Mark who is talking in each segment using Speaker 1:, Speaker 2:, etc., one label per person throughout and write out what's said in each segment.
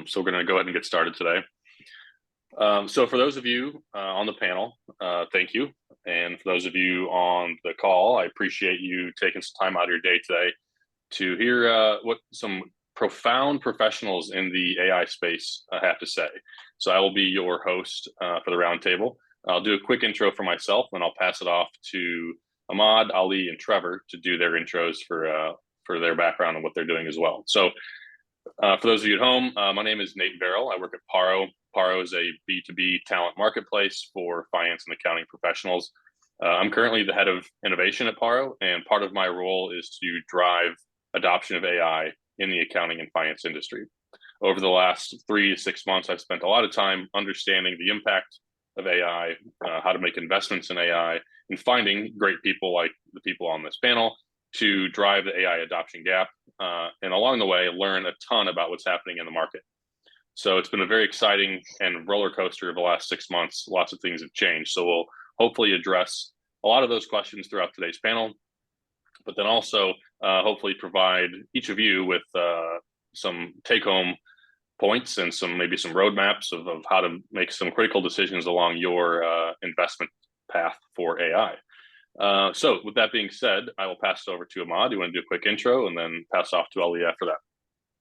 Speaker 1: So we're going to go ahead and get started today. So for those of you on the panel, thank you. And for those of you on the call, I appreciate you taking some time out of your day today to hear what some profound professionals in the AI space have to say. So I will be your host for the roundtable. I'll do a quick intro for myself, and I'll pass it off to Ahmad, Ali, and Trevor to do their intros for their background and what they're doing as well. So for those of you at home, my name is Nate Varel. I work at Paro. Paro is a B2B talent marketplace for finance and accounting professionals. I'm currently the head of innovation at Paro, and part of my role is to drive adoption of AI in the accounting and finance industry. Over the last 3 to 6 months, I've spent a lot of time understanding the impact of AI, how to make investments in AI, and finding great people like the people on this panel to drive the AI adoption gap, and along the way, learn a ton about what's happening in the market. So it's been a very exciting and roller coaster of the last 6 months. Lots of things have changed. So we'll hopefully address a lot of those questions throughout today's panel, but then also hopefully provide each of you with some take-home points and maybe some roadmaps of how to make some critical decisions along your investment path for AI. So with that being said, I will pass it over to Ahmad. You want to do a quick intro and then pass off to Ali after that?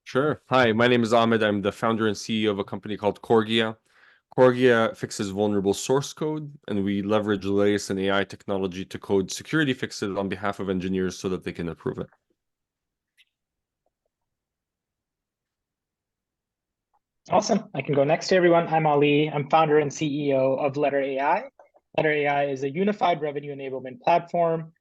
Speaker 2: Sure. Hi, my name is Ahmad. I'm the founder and CEO of a company called Corgea. Corgea fixes vulnerable source code, and we leverage the latest in AI technology to code security fixes on behalf of engineers so that they can approve it.
Speaker 3: Awesome. I can go next to everyone. I'm Ali. I'm founder and CEO of Letter AI. Letter AI is a unified revenue enablement platform.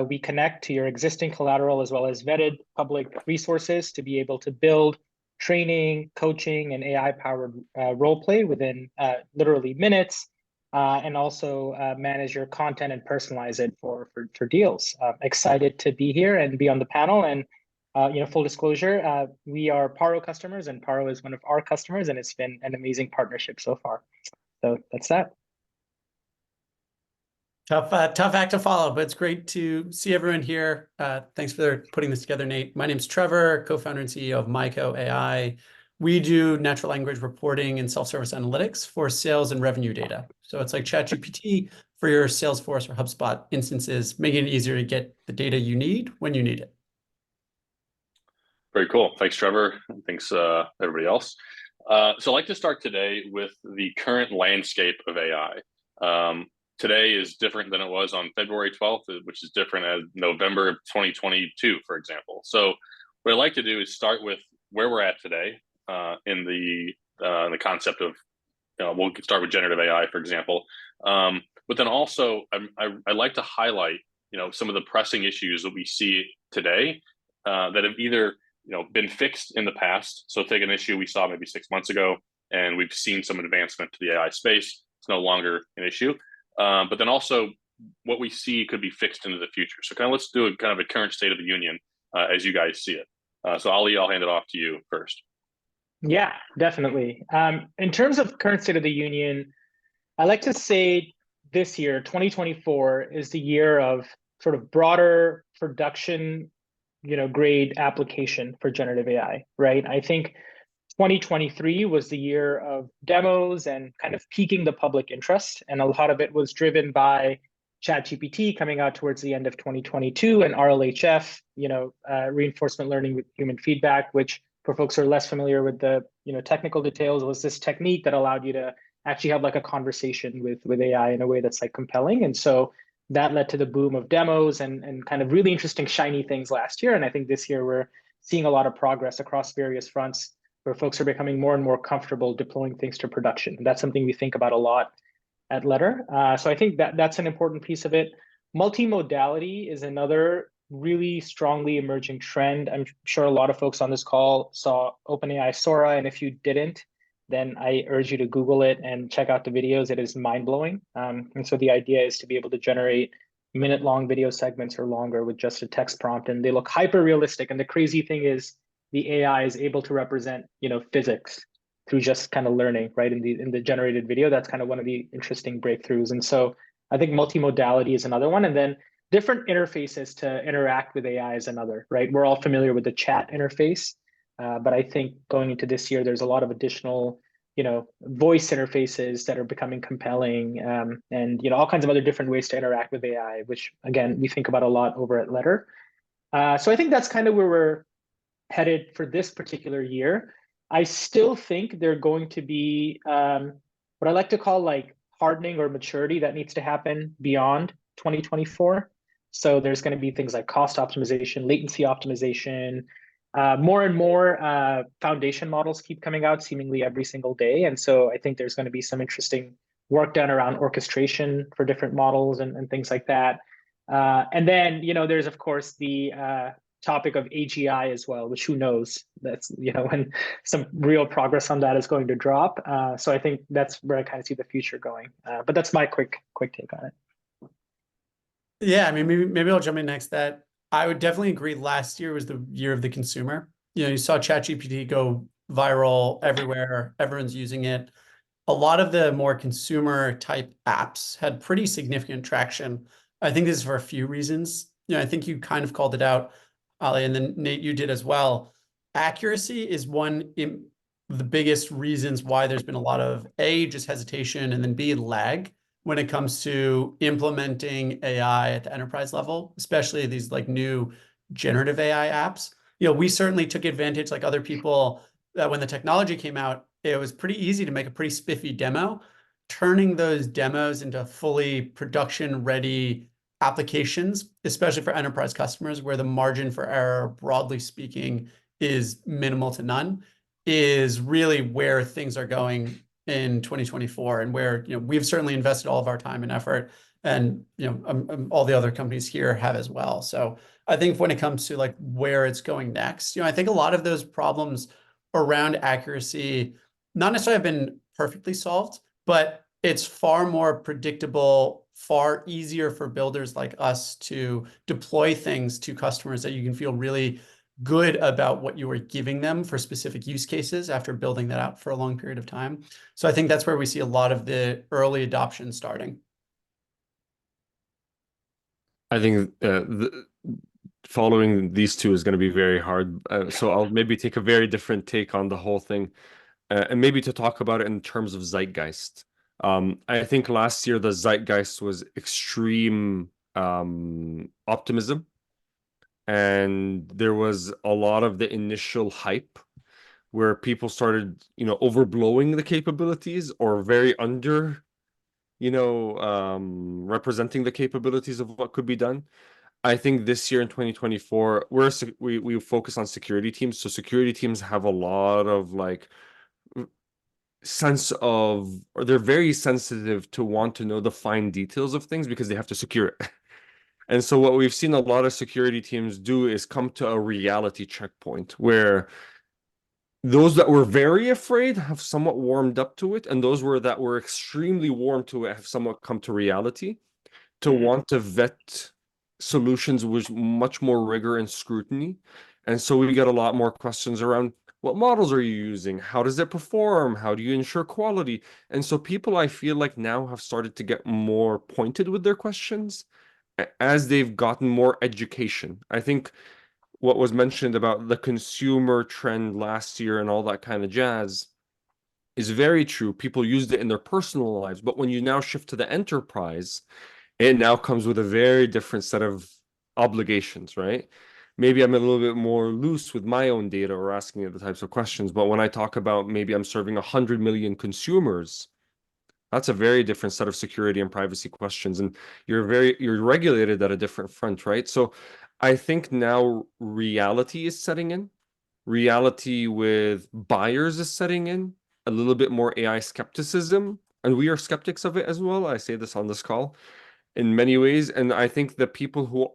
Speaker 3: We connect to your existing collateral as well as vetted public resources to be able to build training, coaching, and AI-powered role play within literally minutes, and also manage your content and personalize it for deals. Excited to be here and be on the panel. And full disclosure, we are Paro customers, and Paro is one of our customers, and it's been an amazing partnership so far. So that's that.
Speaker 4: Tough act to follow, but it's great to see everyone here. Thanks for putting this together, Nate. My name's Trevor, co-founder and CEO of Myko AI. We do natural language reporting and self-service analytics for sales and revenue data. So it's like ChatGPT for your Salesforce or HubSpot instances, making it easier to get the data you need when you need it.
Speaker 1: Very cool. Thanks, Trevor. Thanks, everybody else. So I'd like to start today with the current landscape of AI. Today is different than it was on February 12th, which is different as November of 2022, for example. So what I'd like to do is start with where we're at today in the concept of, we'll start with generative AI, for example. But then also, I'd like to highlight, some of the pressing issues that we see today that have either, been fixed in the past. So take an issue we saw maybe 6 months ago, and we've seen some advancement to the AI space. It's no longer an issue. But then also what we see could be fixed into the future. So let's do a kind of a current state of the union as you guys see it. So Ali, I'll hand it off to you first.
Speaker 3: Yeah, definitely. In terms of current state of the union, I like to say this year, 2024, is the year of sort of broader production, grade application for generative AI, right? I think 2023 was the year of demos and kind of piquing the public interest. And a lot of it was driven by ChatGPT coming out towards the end of 2022 and RLHF, reinforcement learning with human feedback, which for folks who are less familiar with the technical details, was this technique that allowed you to actually have like a conversation with AI in a way that's like compelling. And so that led to the boom of demos and kind of really interesting, shiny things last year. And I think this year we're seeing a lot of progress across various fronts where folks are becoming more and more comfortable deploying things to production. And that's something we think about a lot at Letter. So I think that's an important piece of it. Multimodality is another really strongly emerging trend. I'm sure a lot of folks on this call saw OpenAI Sora, and if you didn't, then I urge you to Google it and check out the videos. It is mind-blowing. And so the idea is to be able to generate minute-long video segments or longer with just a text prompt, and they look hyper-realistic. And the crazy thing is the AI is able to represent, physics through just kind of learning, right? In the generated video, that's kind of one of the interesting breakthroughs. And so I think multimodality is another one. And then different interfaces to interact with AI is another, right? We're all familiar with the chat interface. But I think going into this year, there's a lot of additional, voice interfaces that are becoming compelling, and all kinds of other different ways to interact with AI, which again we think about a lot over at Letter. So I think that's kind of where we're headed for this particular year. I still think they're going to be what I like to call like hardening or maturity that needs to happen beyond 2024. So there's going to be things like cost optimization, latency optimization, more and more foundation models keep coming out seemingly every single day. And so I think there's going to be some interesting work done around orchestration for different models and things like that. And then, there's of course the topic of AGI as well, which who knows, that's, when some real progress on that is going to drop. So I think that's where I kind of see the future going. But that's my quick take on it.
Speaker 4: Yeah, I mean, maybe I'll jump in next. That I would definitely agree. Last year was the year of the consumer. You saw ChatGPT go viral everywhere. Everyone's using it. A lot of the more consumer type apps had pretty significant traction. I think this is for a few reasons. I think you kind of called it out, Ali, and then Nate, you did as well. Accuracy is one of the biggest reasons why there's been a lot of A, just hesitation, and then B, lag when it comes to implementing AI at the enterprise level, especially these like new generative AI apps. We certainly took advantage, like other people, that when the technology came out, it was pretty easy to make a pretty spiffy demo. Turning those demos into fully production-ready applications, especially for enterprise customers, where the margin for error, broadly speaking, is minimal to none, is really where things are going in 2024, and where we've certainly invested all of our time and effort, and all the other companies here have as well. So I think when it comes to like where it's going next, I think a lot of those problems around accuracy not necessarily have been perfectly solved, but it's far more predictable, far easier for builders like us to deploy things to customers that you can feel really good about what you are giving them for specific use cases after building that out for a long period of time. So I think that's where we see a lot of the early adoption starting.
Speaker 2: I think following these two is going to be very hard. So I'll maybe take a very different take on the whole thing, and maybe to talk about it in terms of zeitgeist. I think last year the zeitgeist was extreme optimism, and there was a lot of the initial hype where people started, overblowing the capabilities or very under, representing the capabilities of what could be done. I think this year in 2024, we focus on security teams. So security teams have a lot of like sense of, or they're very sensitive to want to know the fine details of things because they have to secure it. And so what we've seen a lot of security teams do is come to a reality checkpoint where those that were very afraid have somewhat warmed up to it, and those that were extremely warm to it have somewhat come to reality to want to vet solutions with much more rigor and scrutiny. And so we get a lot more questions around, what models are you using? How does it perform? How do you ensure quality? And so people, I feel like, now have started to get more pointed with their questions as they've gotten more education. I think what was mentioned about the consumer trend last year and all that kind of jazz is very true. People used it in their personal lives, but when you now shift to the enterprise, it now comes with a very different set of obligations, right? Maybe I'm a little bit more loose with my own data or asking it the types of questions, but when I talk about maybe I'm serving 100 million consumers, that's a very different set of security and privacy questions, and you're regulated at a different front, right? So I think now reality is setting in. Reality with buyers is setting in. A little bit more AI skepticism, and we are skeptics of it as well. I say this on this call in many ways, and I think the people who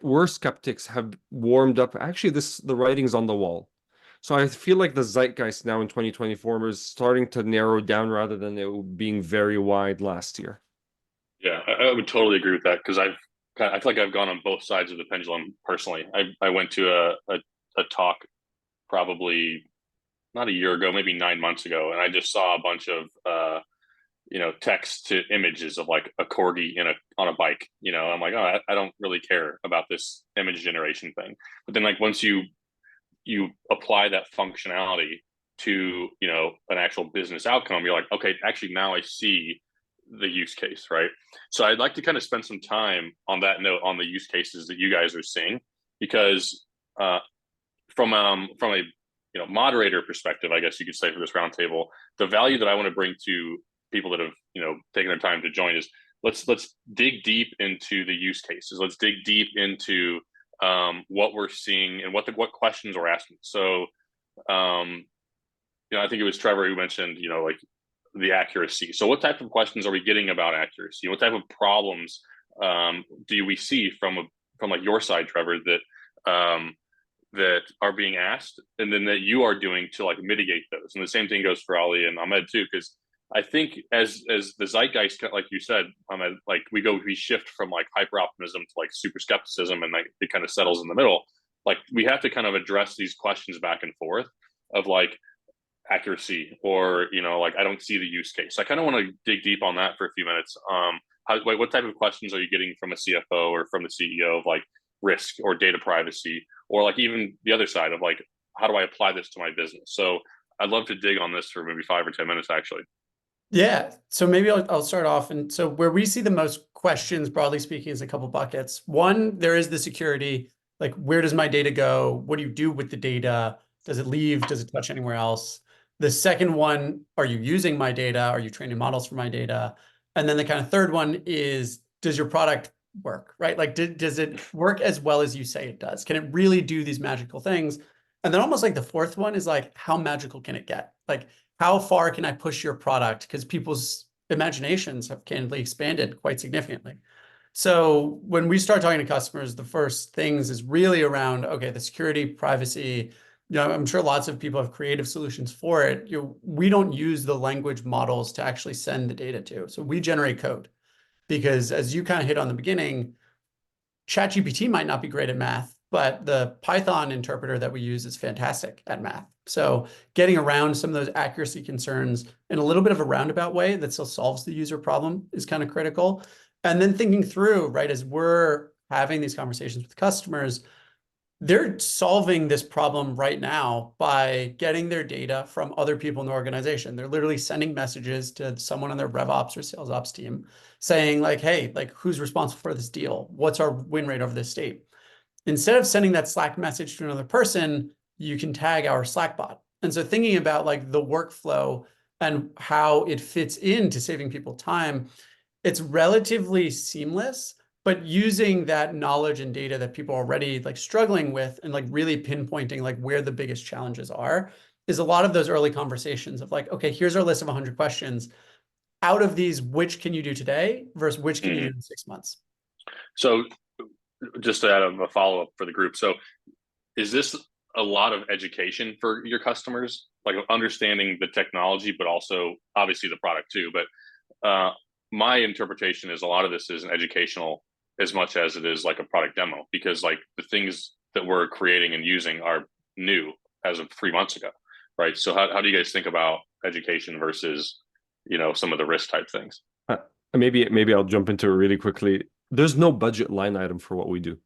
Speaker 2: were skeptics have warmed up. Actually, the writing's on the wall. So I feel like the zeitgeist now in 2024 is starting to narrow down rather than it being very wide last year.
Speaker 1: Yeah, I would totally agree with that because I feel like I've gone on both sides of the pendulum personally. I went to a talk probably not a year ago, maybe 9 months ago, and I just saw a bunch of text to images of like a corgi on a bike. I'm like, oh, I don't really care about this image generation thing. But then like once you you apply that functionality to, you know, an actual business outcome, you're like, okay, actually now I see the use case, right? So I'd like to kind of spend some time on that note on the use cases that you guys are seeing, because from a moderator perspective, I guess you could say, for this roundtable, the value that I want to bring to people that have taken their time to join is let's dig deep into the use cases. Let's dig deep into what we're seeing and what questions we're asking. So I think it was Trevor who mentioned like the accuracy. So what type of questions are we getting about accuracy? What type of problems do we see from like your side, Trevor, that are being asked, and then that you are doing to like mitigate those? And the same thing goes for Ali and Ahmad too, because I think as the zeitgeist, like you said, Ahmad, like we shift from like hyper optimism to like super skepticism, and like it kind of settles in the middle. Like we have to kind of address these questions back and forth of like accuracy, or like I don't see the use case. So I kind of want to dig deep on that for a few minutes. What type of questions are you getting from a CFO or from the CEO of like risk or data privacy, or like even the other side of like, how do I apply this to my business? So I'd love to dig on this for maybe 5 or 10 minutes, actually.
Speaker 4: Yeah, so maybe I'll start off. And so where we see the most questions, broadly speaking, is a couple buckets. One, there is the security, like where does my data go? What do you do with the data? Does it leave? Does it touch anywhere else? The second one, are you using my data? Are you training models for my data? And then the kind of third one is, does your product work, right? Like, does it work as well as you say it does? Can it really do these magical things? And then almost like the fourth one is like, how magical can it get? Like, how far can I push your product? Because people's imaginations have candidly expanded quite significantly. So when we start talking to customers, the first things is really around, okay, the security, privacy. I'm sure lots of people have creative solutions for it. We don't use the language models to actually send the data to. So we generate code, because as you kind of hit on the beginning, ChatGPT might not be great at math, but the Python interpreter that we use is fantastic at math. So getting around some of those accuracy concerns in a little bit of a roundabout way that still solves the user problem is kind of critical. And then thinking through, right, as we're having these conversations with customers, they're solving this problem right now by getting their data from other people in the organization. They're literally sending messages to someone on their RevOps or sales ops team saying like, hey, like who's responsible for this deal? What's our win rate over this state? Instead of sending that Slack message to another person, you can tag our Slack bot. And so thinking about like the workflow and how it fits into saving people time, it's relatively seamless, but using that knowledge and data that people are already like struggling with and like really pinpointing like where the biggest challenges are is a lot of those early conversations of like, okay, here's our list of 100 questions. Out of these, which can you do today versus which can you do in 6 months?
Speaker 1: So just to add a follow-up for the group. So is this a lot of education for your customers, like understanding the technology, but also obviously the product too? But my interpretation is a lot of this is an educational as much as it is like a product demo, because like the things that we're creating and using are new as of 3 months ago, right? So how do you guys think about education versus, some of the risk type things?
Speaker 2: Maybe I'll jump into it really quickly. There's no budget line item for what we do.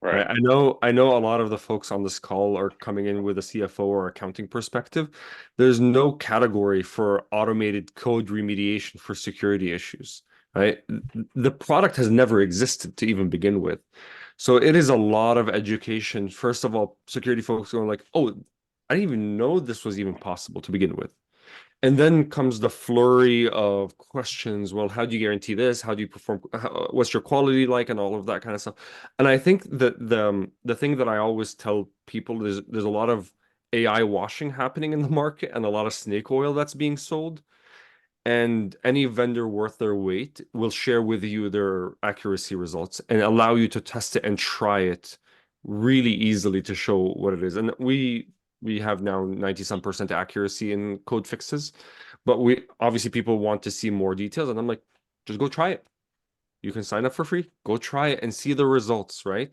Speaker 1: Right.
Speaker 2: I know a lot of the folks on this call are coming in with a CFO or accounting perspective. There's no category for automated code remediation for security issues, right? The product has never existed to even begin with. So it is a lot of education. First of all, security folks going like, oh, I didn't even know this was even possible to begin with. And then comes the flurry of questions. Well, how do you guarantee this? How do you perform? What's your quality like, and all of that kind of stuff. And I think that the thing that I always tell people is there's a lot of AI washing happening in the market and a lot of snake oil that's being sold. And any vendor worth their weight will share with you their accuracy results and allow you to test it and try it really easily to show what it is. And we have now 90-some% accuracy in code fixes, but we obviously people want to see more details, and I'm like, just go try it. You can sign up for free, go try it and see the results, right?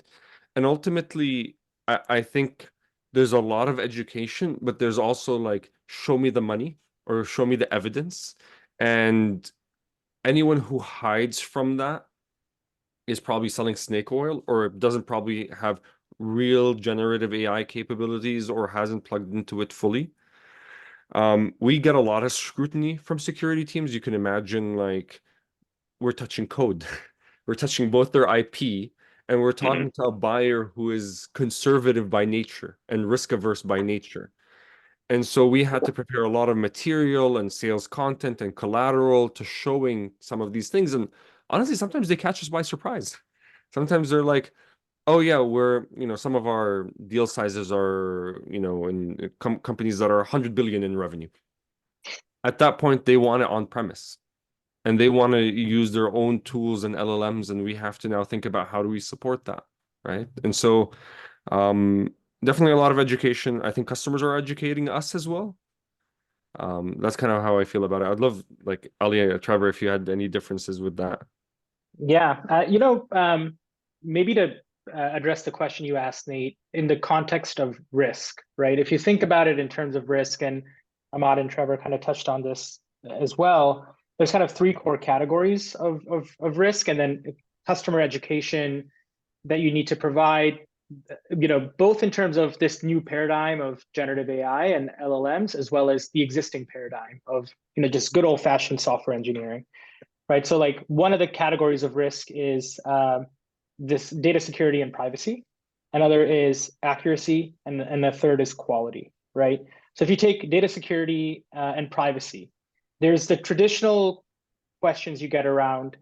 Speaker 2: And ultimately, I think there's a lot of education, but there's also like, show me the money or show me the evidence. And anyone who hides from that is probably selling snake oil or doesn't probably have real generative AI capabilities or hasn't plugged into it fully. We get a lot of scrutiny from security teams. You can imagine, like, we're touching code. We're touching both their IP, and we're talking to a buyer who is conservative by nature and risk averse by nature. And so we had to prepare a lot of material and sales content and collateral to showing some of these things. And honestly, sometimes they catch us by surprise. Sometimes they're like, oh yeah, some of our deal sizes are, in companies that are 100 billion in revenue. At that point, they want it on premise and they want to use their own tools and LLMs. And we have to now think about how do we support that, right? And so, definitely a lot of education. I think customers are educating us as well. That's kind of how I feel about it. I'd love, like, Ali, Trevor, if you had any differences with that.
Speaker 3: Yeah, maybe to address the question you asked, Nate, in the context of risk, right? If you think about it in terms of risk, and Ahmad and Trevor kind of touched on this as well, there's kind of three core categories of risk, and then customer education that you need to provide, both in terms of this new paradigm of generative AI and LLMs, as well as the existing paradigm of, just good old fashioned software engineering, right? So like one of the categories of risk is this data security and privacy. Another is accuracy, and the third is quality, right? So if you take data security and privacy, there's the traditional questions you get around,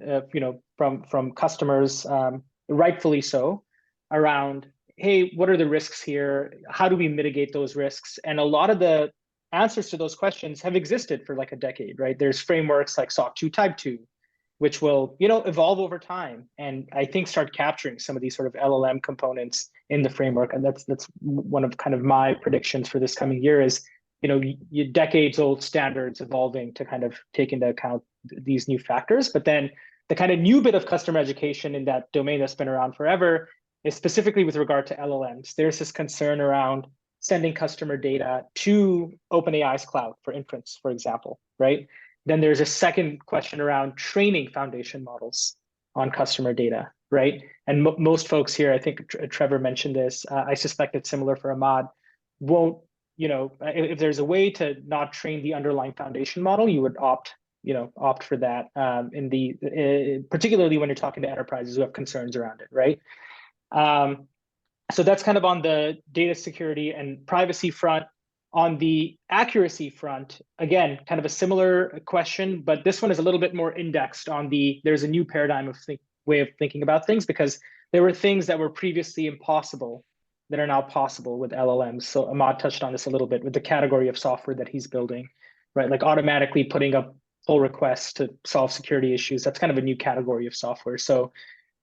Speaker 3: from customers, rightfully so, around, hey, what are the risks here? How do we mitigate those risks? And a lot of the answers to those questions have existed for like a decade, right? There's frameworks like SOC 2 Type 2, which will, evolve over time, and I think start capturing some of these sort of LLM components in the framework. And that's one of kind of my predictions for this coming year is, decades old standards evolving to kind of take into account these new factors. But then the kind of new bit of customer education in that domain that's been around forever is specifically with regard to LLMs. There's this concern around sending customer data to OpenAI's cloud for inference, for example, right? Then there's a second question around training foundation models on customer data, right? And most folks here, I think Trevor mentioned this, I suspect it's similar for Ahmad, won't, if there's a way to not train the underlying foundation model, you would opt for that, particularly when you're talking to enterprises who have concerns around it, right? So that's kind of on the data security and privacy front. On the accuracy front, again, kind of a similar question, but this one is a little bit more indexed on there's a new paradigm of way of thinking about things, because there were things that were previously impossible that are now possible with LLMs. So Ahmad touched on this a little bit with the category of software that he's building, right? Like automatically putting up pull requests to solve security issues. That's kind of a new category of software. So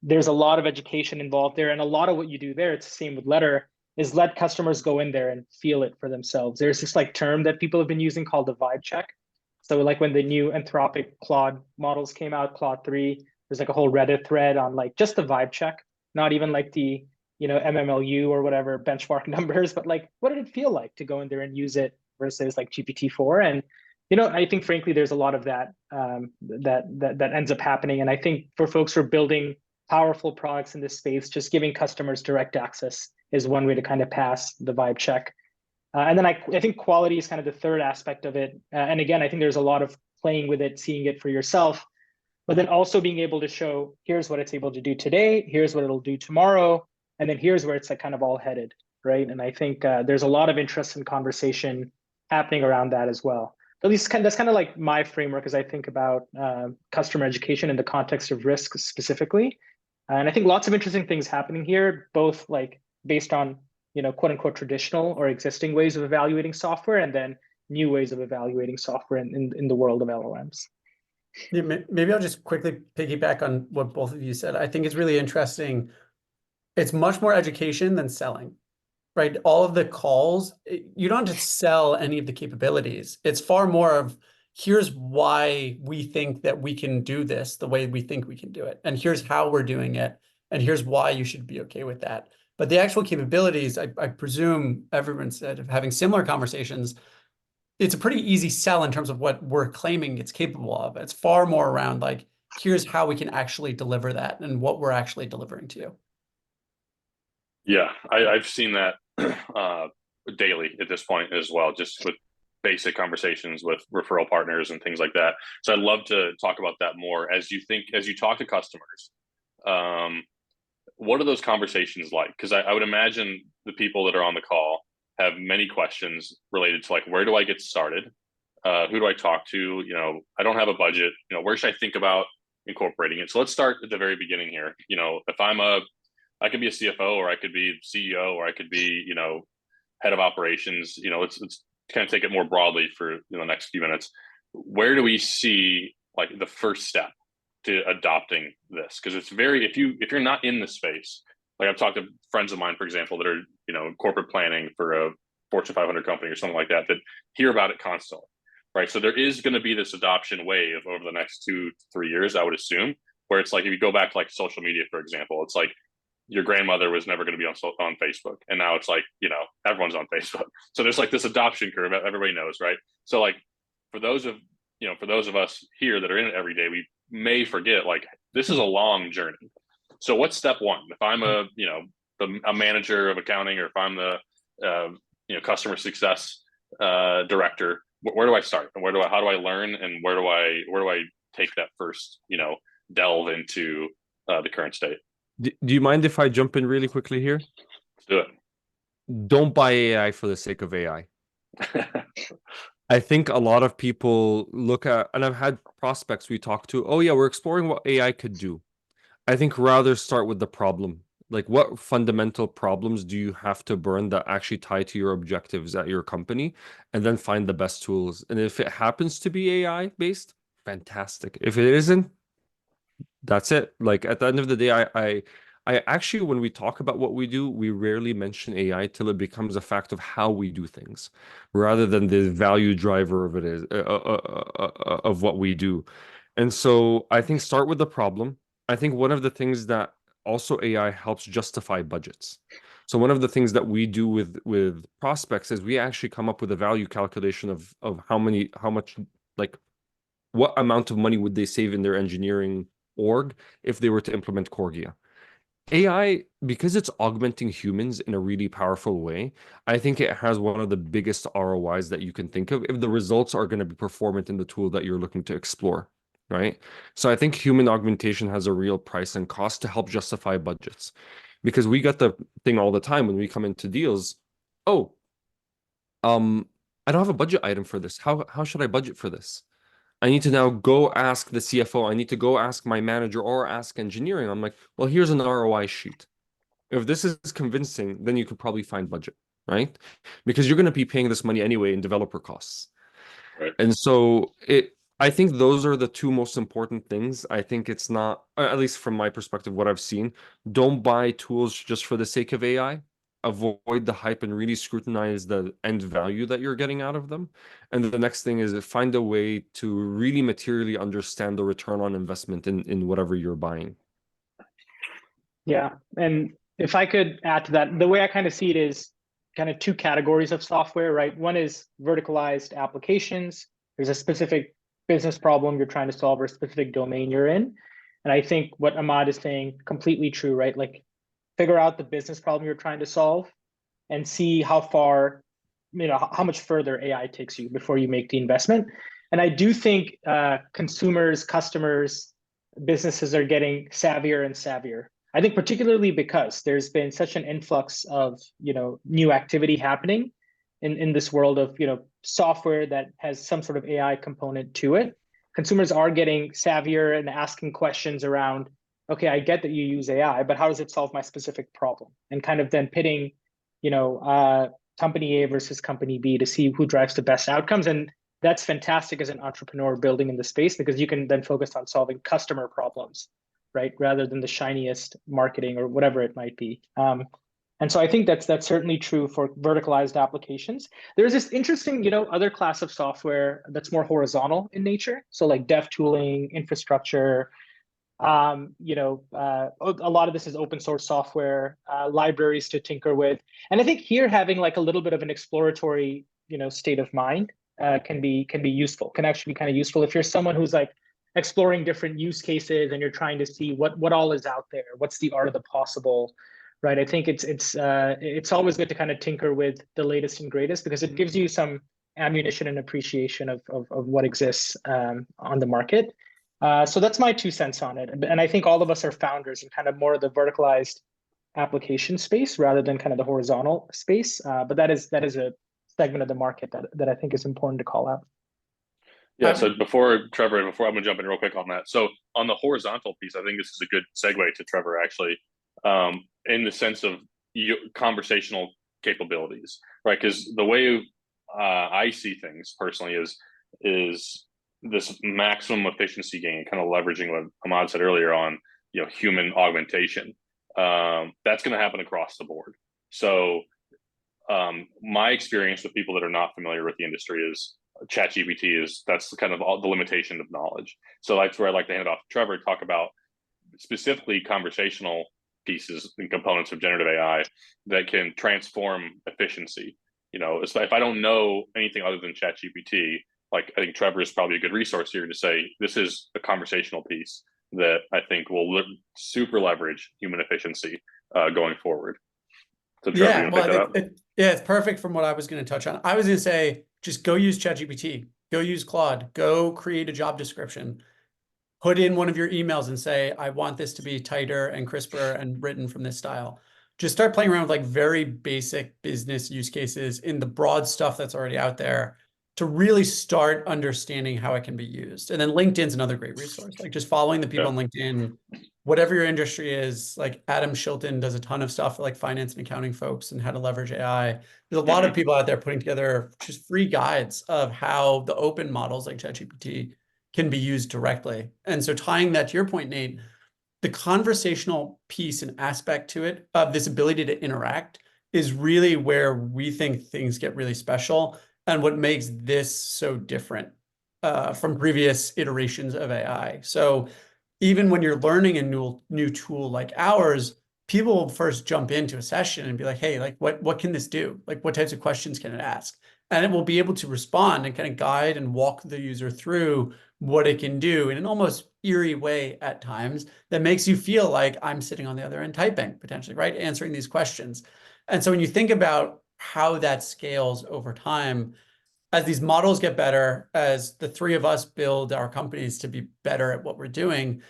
Speaker 3: there's a lot of education involved there. And a lot of what you do there, it's the same with Letter, is let customers go in there and feel it for themselves. There's this like term that people have been using called the vibe check. So like when the new Anthropic Claude models came out, Claude 3, there's like a whole Reddit thread on like just the vibe check, not even like the, MMLU or whatever benchmark numbers, but like, what did it feel like to go in there and use it versus like GPT-4? And, I think frankly, there's a lot of that, that ends up happening. And I think for folks who are building powerful products in this space, just giving customers direct access is one way to kind of pass the vibe check. And then I think quality is kind of the third aspect of it. And again, I think there's a lot of playing with it, seeing it for yourself, but then also being able to show, here's what it's able to do today, here's what it'll do tomorrow, and then here's where it's like kind of all headed, right? And I think there's a lot of interest and conversation happening around that as well. At least that's kind of like my framework as I think about customer education in the context of risk specifically. And I think lots of interesting things happening here, both like based on, quote unquote, traditional or existing ways of evaluating software, and then new ways of evaluating software in the world of LLMs.
Speaker 4: Yeah, maybe I'll just quickly piggyback on what both of you said. I think it's really interesting. It's much more education than selling, right? All of the calls, you don't have to sell any of the capabilities. It's far more of, here's why we think that we can do this the way we think we can do it. And here's how we're doing it. And here's why you should be okay with that. But the actual capabilities, I presume everyone said, of having similar conversations, it's a pretty easy sell in terms of what we're claiming it's capable of. It's far more around like, here's how we can actually deliver that and what we're actually delivering to you.
Speaker 1: Yeah, I've seen that daily at this point as well, just with basic conversations with referral partners and things like that. So I'd love to talk about that more as you talk to customers. What are those conversations like? Because I would imagine the people that are on the call have many questions related to like, where do I get started? Who do I talk to? You know, I don't have a budget. You know, where should I think about incorporating it? So let's start at the very beginning here. You know, if I could be a CFO, or I could be CEO, or I could be, you know, head of operations. You know, let's kind of take it more broadly for the next few minutes. Where do we see like the first step to adopting this? Because it's very, if you're not in the space, like I've talked to friends of mine, for example, that are, you know, corporate planning for a Fortune 500 company or something like that, that hear about it constantly, right? So there is going to be this adoption wave over the next 2 to 3 years, I would assume, where it's like, if you go back to like social media, for example, it's like your grandmother was never going to be on Facebook, and now it's like, you know, everyone's on Facebook. So there's like this adoption curve everybody knows, right? So like for those of us here that are in it every day, we may forget like this is a long journey. So what's step one? If I'm a manager of accounting, or if I'm the customer success director, where do I start, and how do I learn, and where do I take that first delve into the current state?
Speaker 2: Do you mind if I jump in really quickly here?
Speaker 1: Let's do it.
Speaker 2: Don't buy AI for the sake of AI. I think a lot of people look at, and I've had prospects we talk to, oh yeah, we're exploring what AI could do. I think rather start with the problem. Like, what fundamental problems do you have to burn that actually tie to your objectives at your company, and then find the best tools. And if it happens to be AI based, fantastic. If it isn't, that's it. Like, at the end of the day, I actually, when we talk about what we do, we rarely mention AI till it becomes a fact of how we do things, rather than the value driver of it is of what we do. And so I think start with the problem. I think one of the things that also AI helps justify budgets. So one of the things that we do with prospects is we actually come up with a value calculation of how much, like, what amount of money would they save in their engineering org if they were to implement Corgea. AI, because it's augmenting humans in a really powerful way, I think it has one of the biggest ROIs that you can think of if the results are going to be performant in the tool that you're looking to explore, right? So I think human augmentation has a real price and cost to help justify budgets. Because we get the thing all the time when we come into deals, oh, I don't have a budget item for this. How should I budget for this? I need to now go ask the CFO. I need to go ask my manager or ask engineering. I'm like, well, here's an ROI sheet. If this is convincing, then you could probably find budget, right? Because you're going to be paying this money anyway in developer costs.
Speaker 1: Right.
Speaker 2: And so I think those are the two most important things. I think it's not, at least from my perspective, what I've seen, don't buy tools just for the sake of AI. Avoid the hype and really scrutinize the end value that you're getting out of them. And the next thing is find a way to really materially understand the return on investment in whatever you're buying.
Speaker 3: Yeah. And if I could add to that, the way I kind of see it is kind of two categories of software, right? One is verticalized applications. There's a specific business problem you're trying to solve, or a specific domain you're in. And I think what Ahmad is saying, completely true, right? Like, figure out the business problem you're trying to solve and see how far, how much further AI takes you before you make the investment. And I do think consumers, customers, businesses are getting savvier and savvier. I think particularly because there's been such an influx of new activity happening in this world of software that has some sort of AI component to it. Consumers are getting savvier and asking questions around, okay, I get that you use AI, but how does it solve my specific problem? And kind of then pitting, company A versus company B to see who drives the best outcomes. And that's fantastic as an entrepreneur building in the space, because you can then focus on solving customer problems, right? Rather than the shiniest marketing or whatever it might be. And so I think that's certainly true for verticalized applications. There's this interesting, other class of software that's more horizontal in nature. So like dev tooling, infrastructure, a lot of this is open source software, libraries to tinker with. And I think here having like a little bit of an exploratory, state of mind can be useful, can actually be kind of useful if you're someone who's like exploring different use cases and you're trying to see what all is out there, what's the art of the possible, right? I think it's always good to kind of tinker with the latest and greatest because it gives you some ammunition and appreciation of what exists on the market. So that's my 2 cents on it. And I think all of us are founders in kind of more of the verticalized application space rather than kind of the horizontal space. But that is a segment of the market that I think is important to call out.
Speaker 1: Yeah, so before I'm gonna jump in real quick on that. So on the horizontal piece, I think this is a good segue to Trevor actually, in the sense of conversational capabilities, right? Because the way I see things personally is this maximum efficiency gain, kind of leveraging what Ahmad said earlier on, human augmentation. That's going to happen across the board. So my experience with people that are not familiar with the industry is ChatGPT that's kind of all the limitation of knowledge. So that's where I'd like to hand it off to Trevor to talk about specifically conversational pieces and components of generative AI that can transform efficiency. If I don't know anything other than ChatGPT, like I think Trevor is probably a good resource here to say this is a conversational piece that I think will super leverage human efficiency going forward. So Trevor,
Speaker 4: it's perfect from what I was going to touch on. I was going to say, just go use ChatGPT, go use Claude, go create a job description, put in one of your emails and say, I want this to be tighter and crisper and written from this style. Just start playing around with like very basic business use cases in the broad stuff that's already out there to really start understanding how it can be used. And then LinkedIn's another great resource, like just following the people on LinkedIn, whatever your industry is. Like Adam Shilton does a ton of stuff for like finance and accounting folks and how to leverage AI. There's a lot of people out there putting together just free guides of how the open models like ChatGPT can be used directly. And so tying that to your point, Nate, the conversational piece and aspect to it of this ability to interact is really where we think things get really special and what makes this so different from previous iterations of AI. So even when you're learning a new tool like ours, people will first jump into a session and be like, hey, like what can this do? Like what types of questions can it ask? And it will be able to respond and kind of guide and walk the user through what it can do in an almost eerie way at times that makes you feel like I'm sitting on the other end typing potentially, right? Answering these questions. And so when you think about how that scales over time, as these models get better, as the three of us build our companies to be better at what we're doing,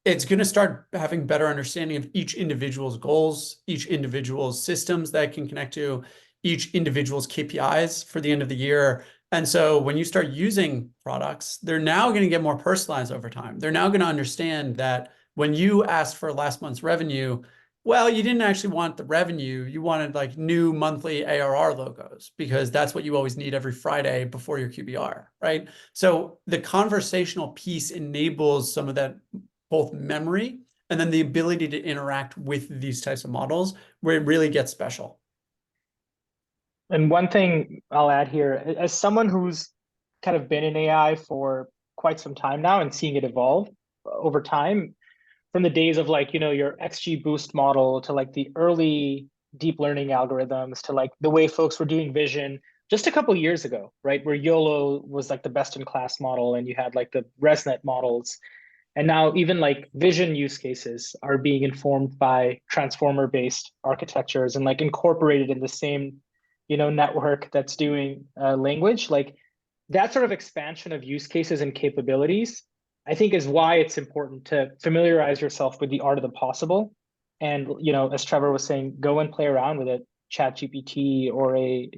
Speaker 4: it's going to start having better understanding of each individual's goals, each individual's systems that it can connect to, each individual's KPIs for the end of the year. And so when you start using products, they're now going to get more personalized over time. They're now going to understand that when you asked for last month's revenue, well, you didn't actually want the revenue. You wanted like new monthly ARR logos because that's what you always need every Friday before your QBR, right? So the conversational piece enables some of that both memory and then the ability to interact with these types of models where it really gets special.
Speaker 3: And one thing I'll add here, as someone who's kind of been in AI for quite some time now and seeing it evolve over time, from the days of like, your XGBoost model to like the early deep learning algorithms to like the way folks were doing vision just a couple of years ago, right? Where YOLO was like the best in class model and you had like the ResNet models. And now even like vision use cases are being informed by transformer-based architectures and like incorporated in the same, network that's doing language. Like that sort of expansion of use cases and capabilities, I think is why it's important to familiarize yourself with the art of the possible. And, as Trevor was saying, go and play around with it, ChatGPT or a,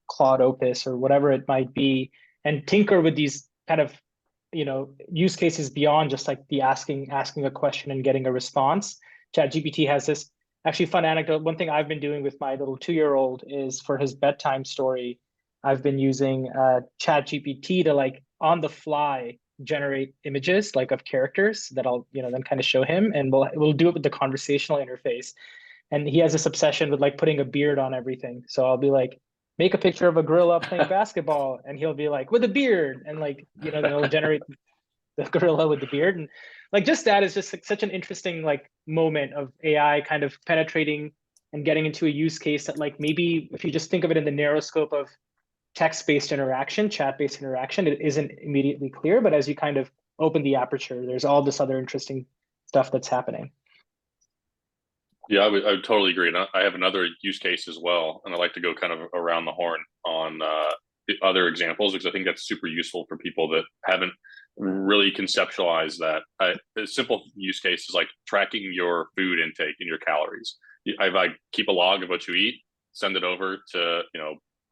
Speaker 3: Claude Opus or whatever it might be, and tinker with these kind of use cases beyond just like the asking a question and getting a response. ChatGPT has this actually fun anecdote. One thing I've been doing with my little 2-year-old is for his bedtime story, I've been using ChatGPT to like on the fly generate images like of characters that I'll then kind of show him, and we'll do it with the conversational interface. And he has this obsession with like putting a beard on everything. So I'll be like, make a picture of a gorilla playing basketball, and he'll be like, with a beard, and like then it'll generate the gorilla with the beard. And like just that is just like such an interesting like moment of AI kind of penetrating and getting into a use case that like maybe if you just think of it in the narrow scope of text-based interaction, chat-based interaction, it isn't immediately clear. But as you kind of open the aperture, there's all this other interesting stuff that's happening.
Speaker 1: Yeah, I would totally agree. And I have another use case as well, and I like to go kind of around the horn on the other examples because I think that's super useful for people that haven't really conceptualized that. A simple use case is like tracking your food intake and your calories. I keep a log of what you eat, send it over to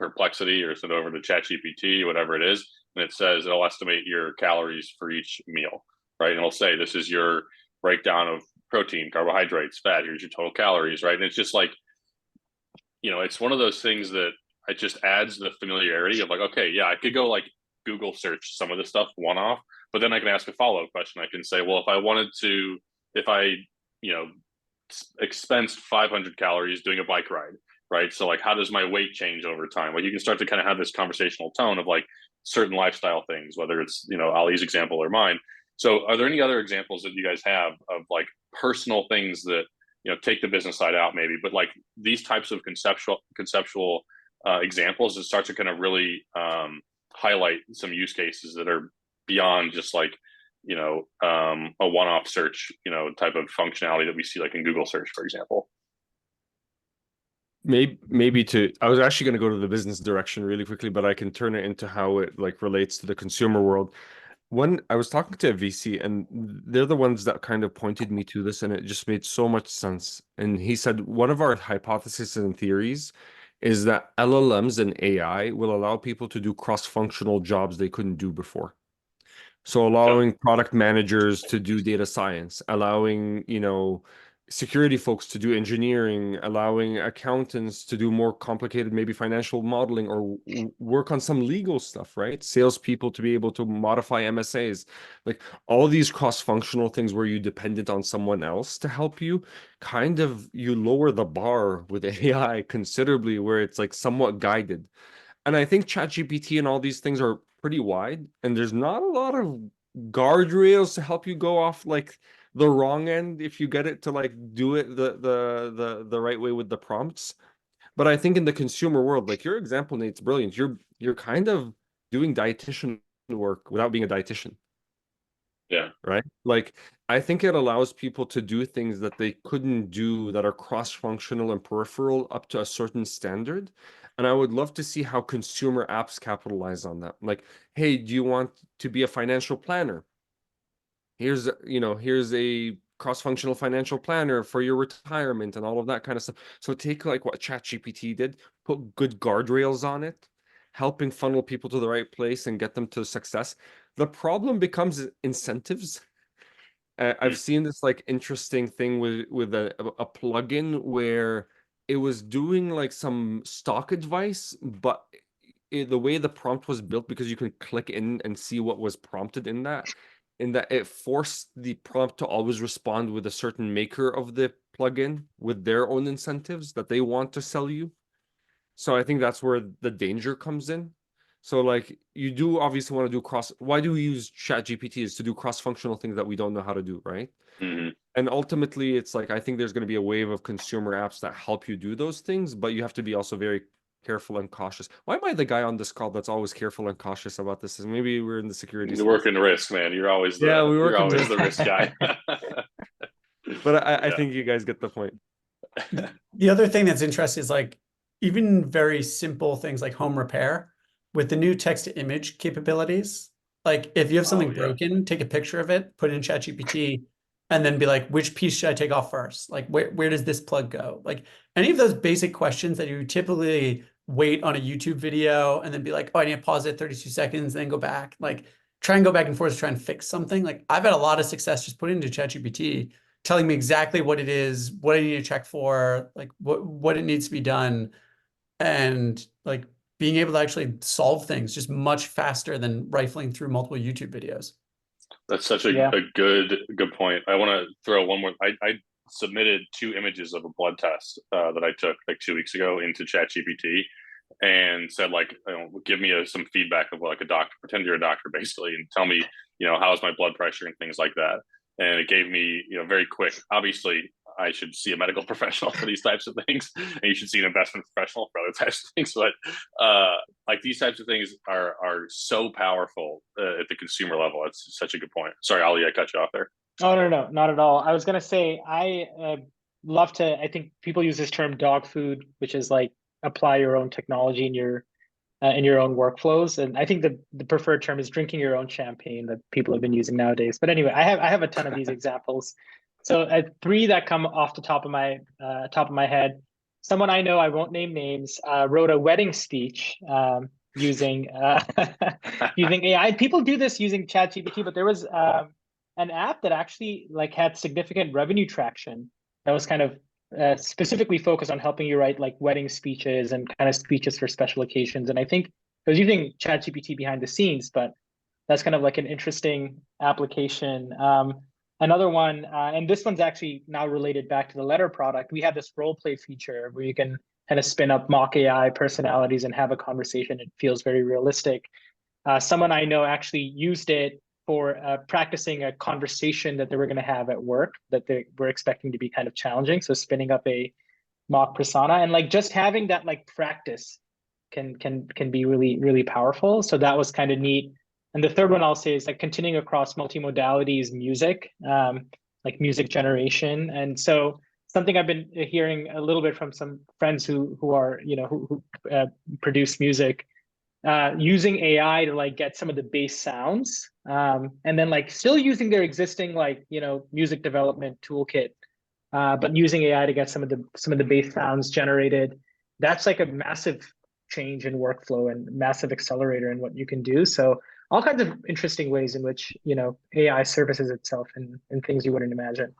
Speaker 1: Perplexity or send it over to ChatGPT, whatever it is, and it says it'll estimate your calories for each meal, right? And it'll say this is your breakdown of protein, carbohydrates, fat. Here's your total calories, right? And it's just like, it's one of those things that it just adds the familiarity of like, okay, yeah, I could go like Google search some of this stuff one off, but then I can ask a follow-up question. I can say, well, if I, expensed 500 calories doing a bike ride, right? So like, how does my weight change over time? Like you can start to kind of have this conversational tone of like certain lifestyle things, whether it's, Ali's example or mine. So are there any other examples that you guys have of like personal things that, take the business side out maybe, but like these types of conceptual examples that start to kind of really highlight some use cases that are beyond just like, a one-off search, type of functionality that we see like in Google search, for example?
Speaker 2: I was actually going to go to the business direction really quickly, but I can turn it into how it like relates to the consumer world. When I was talking to a VC, and they're the ones that kind of pointed me to this, and it just made so much sense. And he said one of our hypotheses and theories is that LLMs and AI will allow people to do cross-functional jobs they couldn't do before. So allowing product managers to do data science, allowing, security folks to do engineering, allowing accountants to do more complicated, maybe financial modeling or work on some legal stuff, right? Salespeople to be able to modify MSAs, like all these cross-functional things where you're dependent on someone else to help you, kind of you lower the bar with AI considerably where it's like somewhat guided. And I think ChatGPT and all these things are pretty wide, and there's not a lot of guardrails to help you go off like the wrong end if you get it to like do it the right way with the prompts. But I think in the consumer world, like your example, Nate's brilliant. You're kind of doing dietitian work without being a dietitian.
Speaker 1: Yeah.
Speaker 2: Right? Like, I think it allows people to do things that they couldn't do that are cross-functional and peripheral up to a certain standard. And I would love to see how consumer apps capitalize on that. Like, hey, do you want to be a financial planner? Here's a cross-functional financial planner for your retirement and all of that kind of stuff. So take like what ChatGPT did, put good guardrails on it, helping funnel people to the right place and get them to success. The problem becomes incentives. I've seen this like interesting thing with a plugin where it was doing like some stock advice, but the way the prompt was built, because you can click in and see what was prompted in that it forced the prompt to always respond with a certain maker of the plugin with their own incentives that they want to sell you. So I think that's where the danger comes in. So like you do obviously want to do why do we use ChatGPT is to do cross-functional things that we don't know how to do, right?
Speaker 1: Mm-hmm.
Speaker 2: And ultimately it's like I think there's going to be a wave of consumer apps that help you do those things, but you have to be also very careful and cautious. Why am I the guy on this call that's always careful and cautious about this? And maybe we're in the security.
Speaker 1: You work in risk, man. You're always the risk guy.
Speaker 2: But I think you guys get the point.
Speaker 4: The other thing that's interesting is like even very simple things like home repair with the new text to image capabilities. Like if you have something broken, take a picture of it, put it in ChatGPT, and then be like, which piece should I take off first? Like where does this plug go? Like any of those basic questions that you typically wait on a YouTube video and then be like, oh, I need to pause it 32 seconds, then go back. Like try and go back and forth to try and fix something. Like I've had a lot of success just putting into ChatGPT, telling me exactly what it is, what I need to check for, like what it needs to be done, and like being able to actually solve things just much faster than rifling through multiple YouTube videos.
Speaker 1: That's such a good point. I want to throw one more. I submitted 2 images of a blood test that I took like 2 weeks ago into ChatGPT and said like, give me some feedback of like a doctor, pretend you're a doctor basically, and tell me, how's my blood pressure and things like that. And it gave me, very quick. Obviously, I should see a medical professional for these types of things, and you should see an investment professional for other types of things. But like these types of things are so powerful at the consumer level. It's such a good point. Sorry, Ali, I cut you off there.
Speaker 3: Oh, no, not at all. I was going to say, I love to, I think people use this term dog food, which is like apply your own technology in your own workflows. And I think the preferred term is drinking your own champagne that people have been using nowadays. But anyway, I have a ton of these examples. So three that come off the top of my head. Someone I know, I won't name names, wrote a wedding speech using using AI. People do this using ChatGPT, but there was an app that actually like had significant revenue traction that was kind of specifically focused on helping you write like wedding speeches and kind of speeches for special occasions. And I think I was using ChatGPT behind the scenes, but that's kind of like an interesting application. Another one, and this one's actually now related back to the letter product. We have this role play feature where you can kind of spin up mock AI personalities and have a conversation. It feels very realistic. Someone I know actually used it for practicing a conversation that they were going to have at work that they were expecting to be kind of challenging. So spinning up a mock persona and like just having that like practice can be really powerful. So that was kind of neat. And the third one I'll say is like continuing across multimodalities, music, like music generation. And so something I've been hearing a little bit from some friends who are, you know, who produce music, using AI to like get some of the bass sounds, and then like still using their existing like, you know, music development toolkit, but using AI to get some of the bass sounds generated. That's like a massive change in workflow and massive accelerator in what you can do. So all kinds of interesting ways in which, you know, AI services itself in things you wouldn't imagine.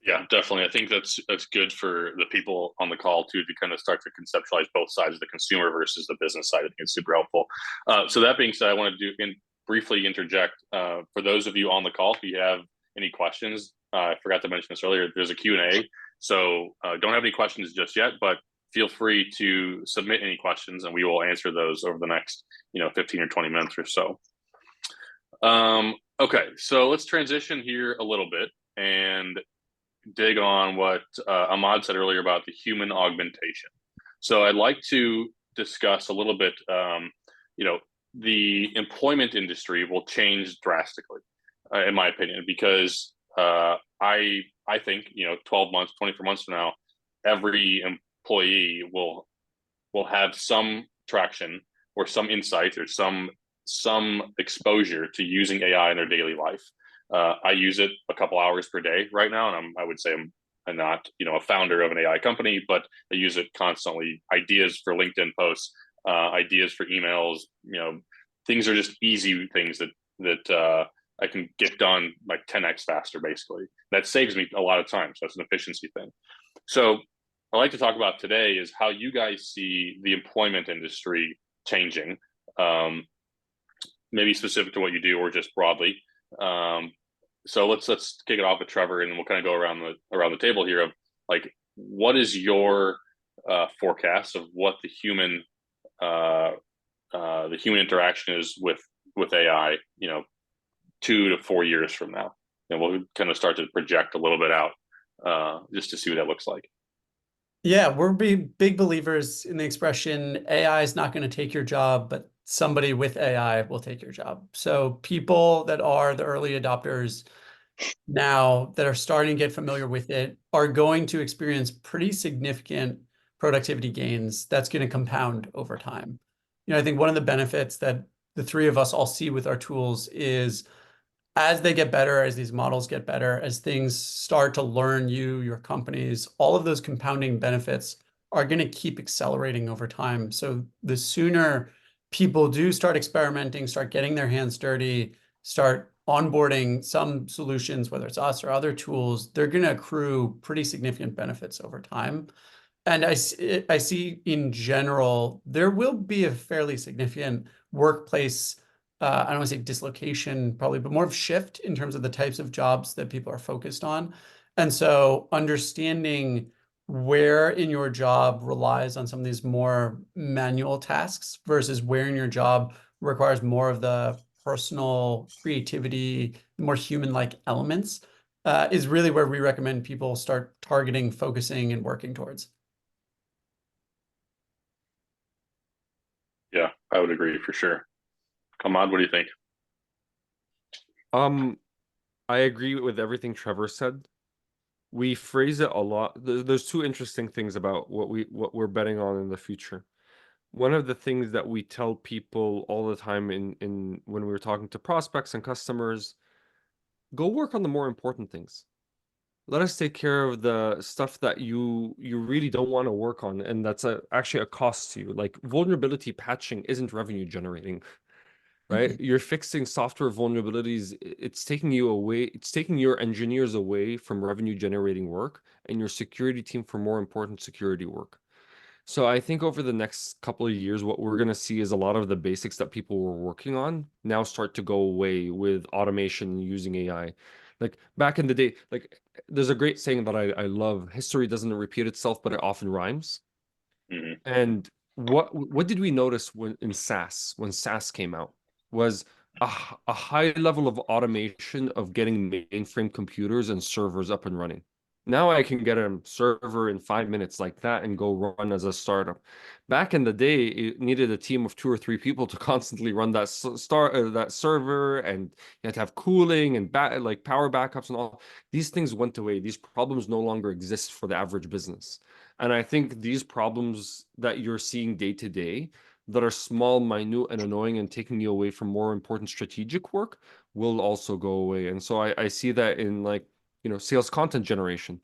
Speaker 1: Yeah, definitely. I think that's good for the people on the call too, to kind of start to conceptualize both sides of the consumer versus the business side. I think it's super helpful. So that being said, I want to briefly interject for those of you on the call. If you have any questions, I forgot to mention this earlier. There's a Q&A, so don't have any questions just yet, but feel free to submit any questions, and we will answer those over the next 15 or 20 minutes or so. Okay, so let's transition here a little bit and dig on what Ahmad said earlier about the human augmentation. So I'd like to discuss a little bit, the employment industry will change drastically, in my opinion, because I think 12 months, 24 months from now, every employee will have some traction or some insight or some exposure to using AI in their daily life. I use it a couple hours per day right now, and I would say I'm not a founder of an AI company, but I use it constantly. Ideas for LinkedIn posts, ideas for emails, things are just easy things that I can get done like 10x faster, basically. That saves me a lot of time, so that's an efficiency thing. So I'd like to talk about today is how you guys see the employment industry changing, maybe specific to what you do or just broadly. So let's kick it off with Trevor, and we'll kind of go around the table here of like, what is your forecast of what the human interaction is with AI, 2 to 4 years from now, and we'll kind of start to project a little bit out just to see what that looks like.
Speaker 4: Yeah, we're big believers in the expression AI is not going to take your job, but somebody with AI will take your job. So people that are the early adopters now that are starting to get familiar with it are going to experience pretty significant productivity gains that's going to compound over time. I think one of the benefits that the three of us all see with our tools is as they get better, as these models get better, as things start to learn your companies, all of those compounding benefits are going to keep accelerating over time. So the sooner people do start experimenting, start getting their hands dirty, start onboarding some solutions, whether it's us or other tools, they're going to accrue pretty significant benefits over time. And I see in general, there will be a fairly significant workplace, I don't want to say dislocation probably, but more of shift in terms of the types of jobs that people are focused on. And so understanding where in your job relies on some of these more manual tasks versus where in your job requires more of the personal creativity, more human-like elements, is really where we recommend people start targeting, focusing, and working towards.
Speaker 1: Yeah, I would agree for sure. Ahmad, what do you think?
Speaker 2: I agree with everything Trevor said. we phrase it a lot. There's two interesting things about what we're betting on in the future. One of the things that we tell people all the time in when we're talking to prospects and customers, go work on the more important things. Let us take care of the stuff that you really don't want to work on, and that's actually a cost to you. Like vulnerability patching isn't revenue generating, right? You're fixing software vulnerabilities. It's taking you away. It's taking your engineers away from revenue generating work and your security team for more important security work. So I think over the next couple of years, what we're going to see is a lot of the basics that people were working on now start to go away with automation using AI. Like back in the day, like there's a great saying that I love: history doesn't repeat itself, but it often rhymes.
Speaker 1: Mhm.
Speaker 2: And what did we notice when SaaS came out was a high level of automation of getting mainframe computers and servers up and running. Now I can get a server in 5 minutes like that and go run as a startup. Back in the day, it needed a team of 2 or 3 people to constantly run that that server, and you had to have cooling and like power backups and all. These things went away. These problems no longer exist for the average business. And I think these problems that you're seeing day to day that are small, minute, and annoying and taking you away from more important strategic work will also go away. And so I see that in like, sales content generation.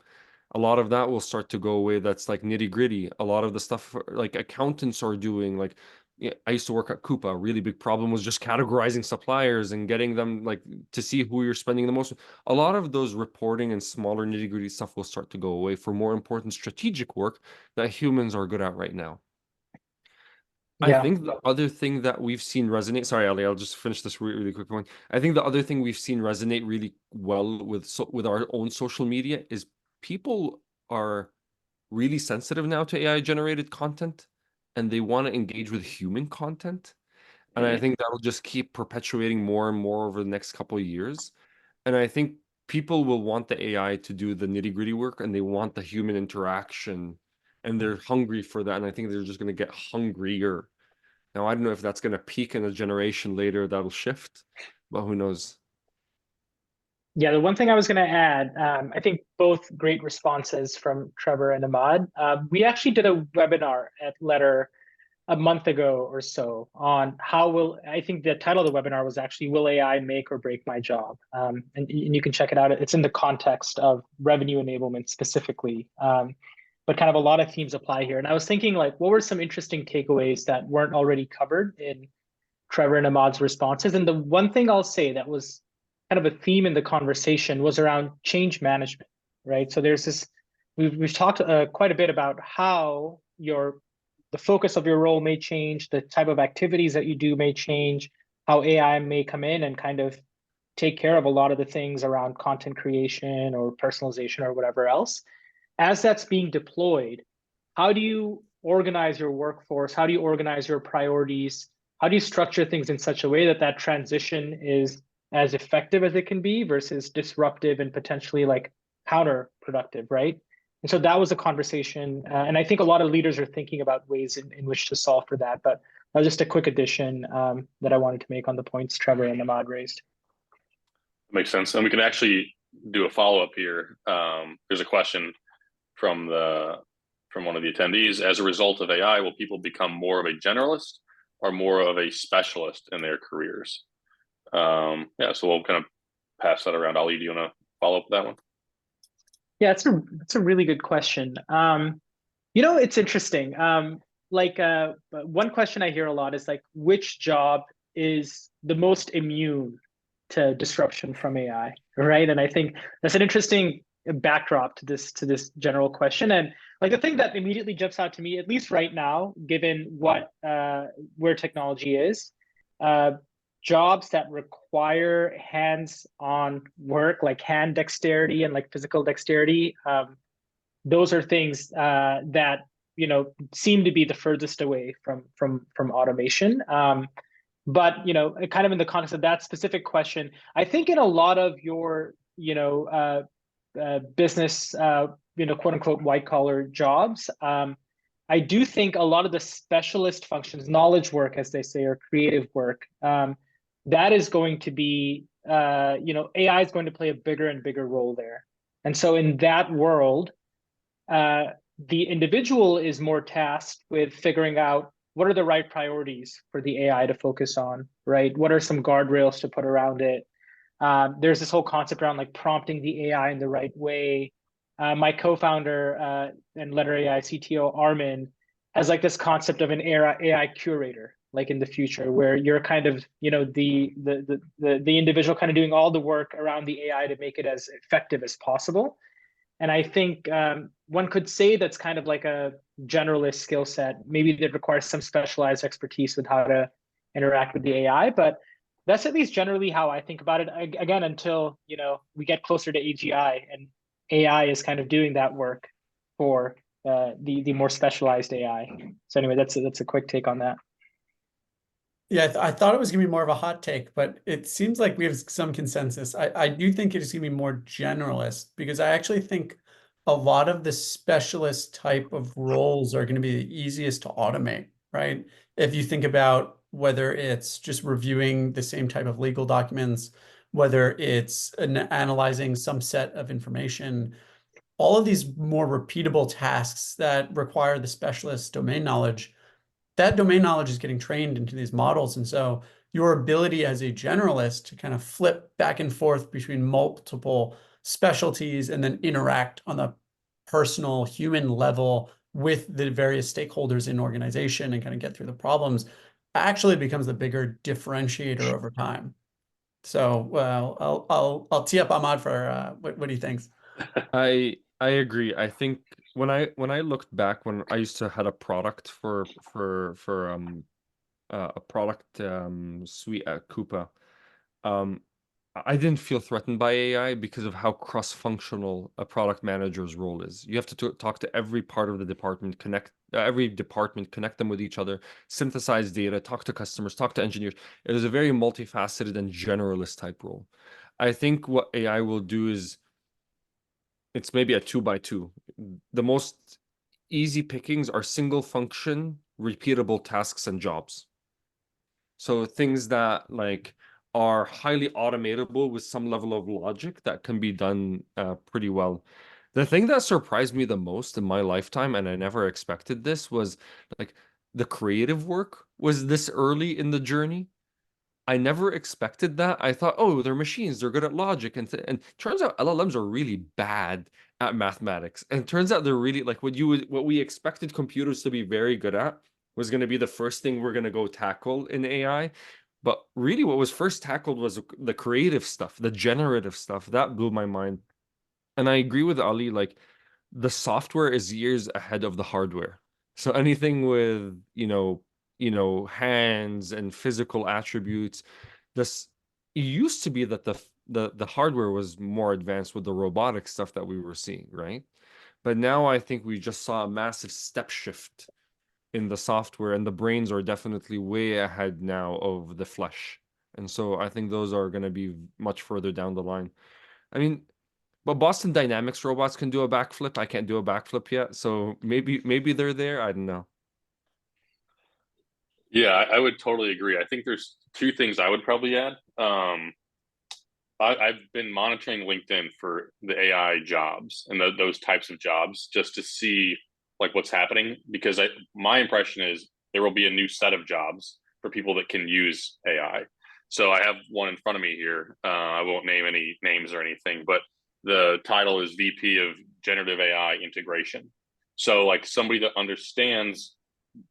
Speaker 2: A lot of that will start to go away. That's like nitty gritty. A lot of the stuff like accountants are doing, like, yeah, I used to work at Coupa. A really big problem was just categorizing suppliers and getting them like to see who you're spending the most. A lot of those reporting and smaller nitty gritty stuff will start to go away for more important strategic work that humans are good at right now. I
Speaker 3: Yeah.
Speaker 2: think the other thing that we've seen resonate, sorry, Ali, I'll just finish this really quick one. I think the other thing we've seen resonate really well with our own social media is people are really sensitive now to AI generated content, and they want to engage with human content. And I
Speaker 1: Mhm.
Speaker 2: think that'll just keep perpetuating more and more over the next couple of years. And I think people will want the AI to do the nitty-gritty work, and they want the human interaction, and they're hungry for that. And I think they're just going to get hungrier. Now, I don't know if that's going to peak in a generation later that'll shift, but who knows?
Speaker 3: Yeah, the one thing I was going to add, I think both great responses from Trevor and Ahmad. We actually did a webinar at Letter a month ago or so on I think the title of the webinar was actually, Will AI Make or Break My Job? And you can check it out. It's in the context of revenue enablement specifically. But kind of a lot of themes apply here. And I was thinking, like, what were some interesting takeaways that weren't already covered in Trevor and Ahmad's responses? And the one thing I'll say that was kind of a theme in the conversation was around change management, right? So there's this, we've talked quite a bit about how the focus of your role may change, the type of activities that you do may change, how AI may come in and kind of take care of a lot of the things around content creation or personalization or whatever else. As that's being deployed, how do you organize your workforce? How do you organize your priorities? How do you structure things in such a way that that transition is as effective as it can be versus disruptive and potentially like counterproductive, right? And so that was a conversation. And I think a lot of leaders are thinking about ways in which to solve for that. But that was just a quick addition that I wanted to make on the points Trevor and Ahmad raised.
Speaker 1: Makes sense. And we can actually do a follow-up here. There's a question from one of the attendees. As a result of AI, will people become more of a generalist or more of a specialist in their careers? Yeah, so we'll kind of pass that around. Ali, do you want to follow up with that one?
Speaker 3: Yeah, it's a really good question. It's interesting. One question I hear a lot is like, which job is the most immune to disruption from AI, right? And I think that's an interesting backdrop to this general question. And like the thing that immediately jumps out to me, at least right now, given where technology is, jobs that require hands-on work, like hand dexterity and like physical dexterity, those are things that seem to be the furthest away from automation. But kind of in the context of that specific question, I think in a lot of your business, quote unquote white collar jobs, I do think a lot of the specialist functions, knowledge work, as they say, or creative work, that is going to be, AI is going to play a bigger and bigger role there. And so in that world, the individual is more tasked with figuring out what are the right priorities for the AI to focus on, right? What are some guardrails to put around it? There's this whole concept around like prompting the AI in the right way. My co-founder and Letter AI CTO Armin has like this concept of an AI curator, like in the future, where you're kind of, you know, the individual kind of doing all the work around the AI to make it as effective as possible. And I think one could say that's kind of like a generalist skill set, maybe that requires some specialized expertise with how to interact with the AI, but that's at least generally how I think about it. Again, until, you know, we get closer to AGI and AI is kind of doing that work for the more specialized AI. So anyway, that's a quick take on that.
Speaker 4: Yeah, I thought it was going to be more of a hot take, but it seems like we have some consensus. I do think it is going to be more generalist, because I actually think a lot of the specialist type of roles are going to be the easiest to automate, right? If you think about whether it's just reviewing the same type of legal documents, whether it's analyzing some set of information, all of these more repeatable tasks that require the specialist domain knowledge, that domain knowledge is getting trained into these models. And so your ability as a generalist to kind of flip back and forth between multiple specialties and then interact on the personal human level with the various stakeholders in organization and kind of get through the problems actually becomes the bigger differentiator over time. So, well, I'll tee up Ahmad for what he thinks.
Speaker 2: I agree. I think when I looked back when I used to had a product for a product suite at Coupa, I didn't feel threatened by AI because of how cross-functional a product manager's role is. You have to talk to every part of the department, connect them with each other, synthesize data, talk to customers, talk to engineers. It is a very multifaceted and generalist type role. I think what AI will do is it's maybe a 2x2. The most easy pickings are single function, repeatable tasks and jobs. So things that like are highly automatable with some level of logic that can be done pretty well. The thing that surprised me the most in my lifetime, and I never expected this, was like the creative work was this early in the journey. I never expected that. I thought, oh, they're machines, they're good at logic, and turns out LLMs are really bad at mathematics. And turns out they're really like what we expected computers to be very good at was going to be the first thing we're going to go tackle in AI. But really what was first tackled was the creative stuff, the generative stuff. That blew my mind. And I agree with Ali, like the software is years ahead of the hardware. So anything with, hands and physical attributes, this it used to be that the hardware was more advanced with the robotic stuff that we were seeing, right? But now I think we just saw a massive step shift in the software, and the brains are definitely way ahead now of the flesh. And so I think those are going to be much further down the line. I mean, but Boston Dynamics robots can do a backflip. I can't do a backflip yet, so maybe they're there. I don't know.
Speaker 1: Yeah, I would totally agree. I think there's two things I would probably add. I've been monitoring LinkedIn for the AI jobs and those types of jobs just to see like what's happening, because my impression is there will be a new set of jobs for people that can use AI. So I have one in front of me here. I won't name any names or anything, but the title is VP of Generative AI Integration. So like somebody that understands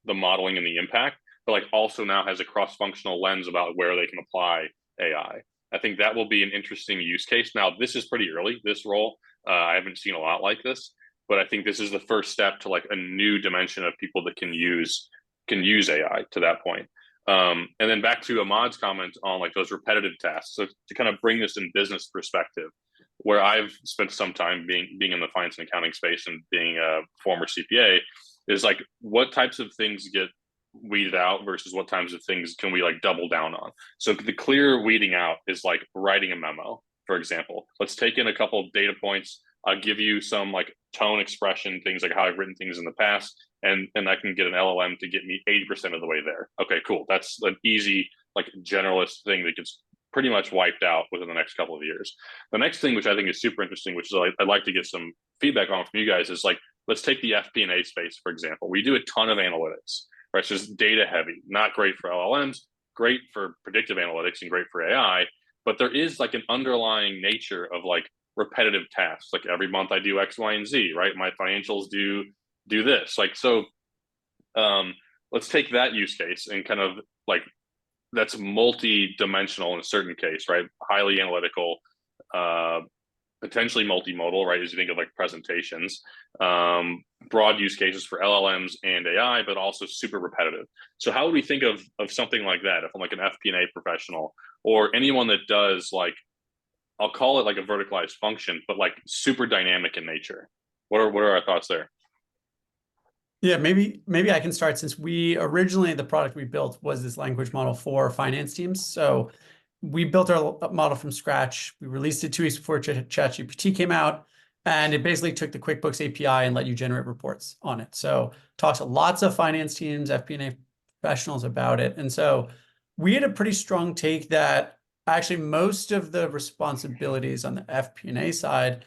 Speaker 1: the modeling and the impact, but like also now has a cross-functional lens about where they can apply AI. I think that will be an interesting use case. Now, this is pretty early, this role. I haven't seen a lot like this, but I think this is the first step to like a new dimension of people that can use AI to that point. And then back to Ahmad's comment on like those repetitive tasks. So to kind of bring this in business perspective, where I've spent some time being in the finance and accounting space and being a former CPA, is like what types of things get weeded out versus what types of things can we like double down on. So the clear weeding out is like writing a memo, for example. Let's take in a couple of data points. I'll give you some like tone expression, things like how I've written things in the past, and I can get an LLM to get me 80% of the way there. Okay, cool. That's an easy like generalist thing that gets pretty much wiped out within the next couple of years. The next thing, which I think is super interesting, which is I'd like to get some feedback on from you guys, is like, let's take the FP&A space, for example. We do a ton of analytics, right? It's just data heavy, not great for LLMs, great for predictive analytics and great for AI. But there is like an underlying nature of like repetitive tasks. Like every month I do X, Y, and Z, right? My financials do this. Like, so let's take that use case and kind of like, that's multi-dimensional in a certain case, right? Highly analytical, potentially multimodal, right? As you think of like presentations, broad use cases for LLMs and AI, but also super repetitive. So how would we think of something like that? If I'm like an FP&A professional or anyone that does like, I'll call it like a verticalized function, but like super dynamic in nature. What are our thoughts there?
Speaker 4: Yeah, maybe I can start, since we originally, the product we built was this language model for finance teams. So we built our model from scratch. We released it 2 weeks before ChatGPT came out, and it basically took the QuickBooks API and let you generate reports on it. So talked to lots of finance teams, FP&A professionals about it. And so we had a pretty strong take that actually most of the responsibilities on the FP&A side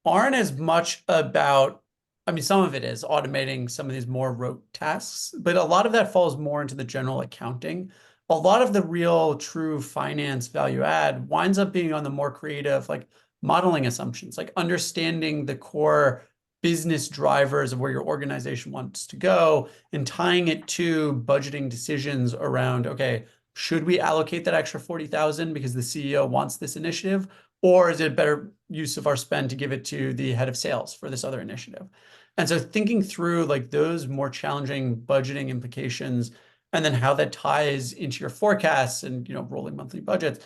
Speaker 4: aren't as much about, I mean, some of it is automating some of these more rote tasks, but a lot of that falls more into the general accounting. A lot of the real true finance value add winds up being on the more creative, like modeling assumptions, like understanding the core business drivers of where your organization wants to go and tying it to budgeting decisions around, okay, should we allocate that extra 40,000 because the CEO wants this initiative? Or is it a better use of our spend to give it to the head of sales for this other initiative? And so thinking through like those more challenging budgeting implications, and then how that ties into your forecasts and, you know, rolling monthly budgets,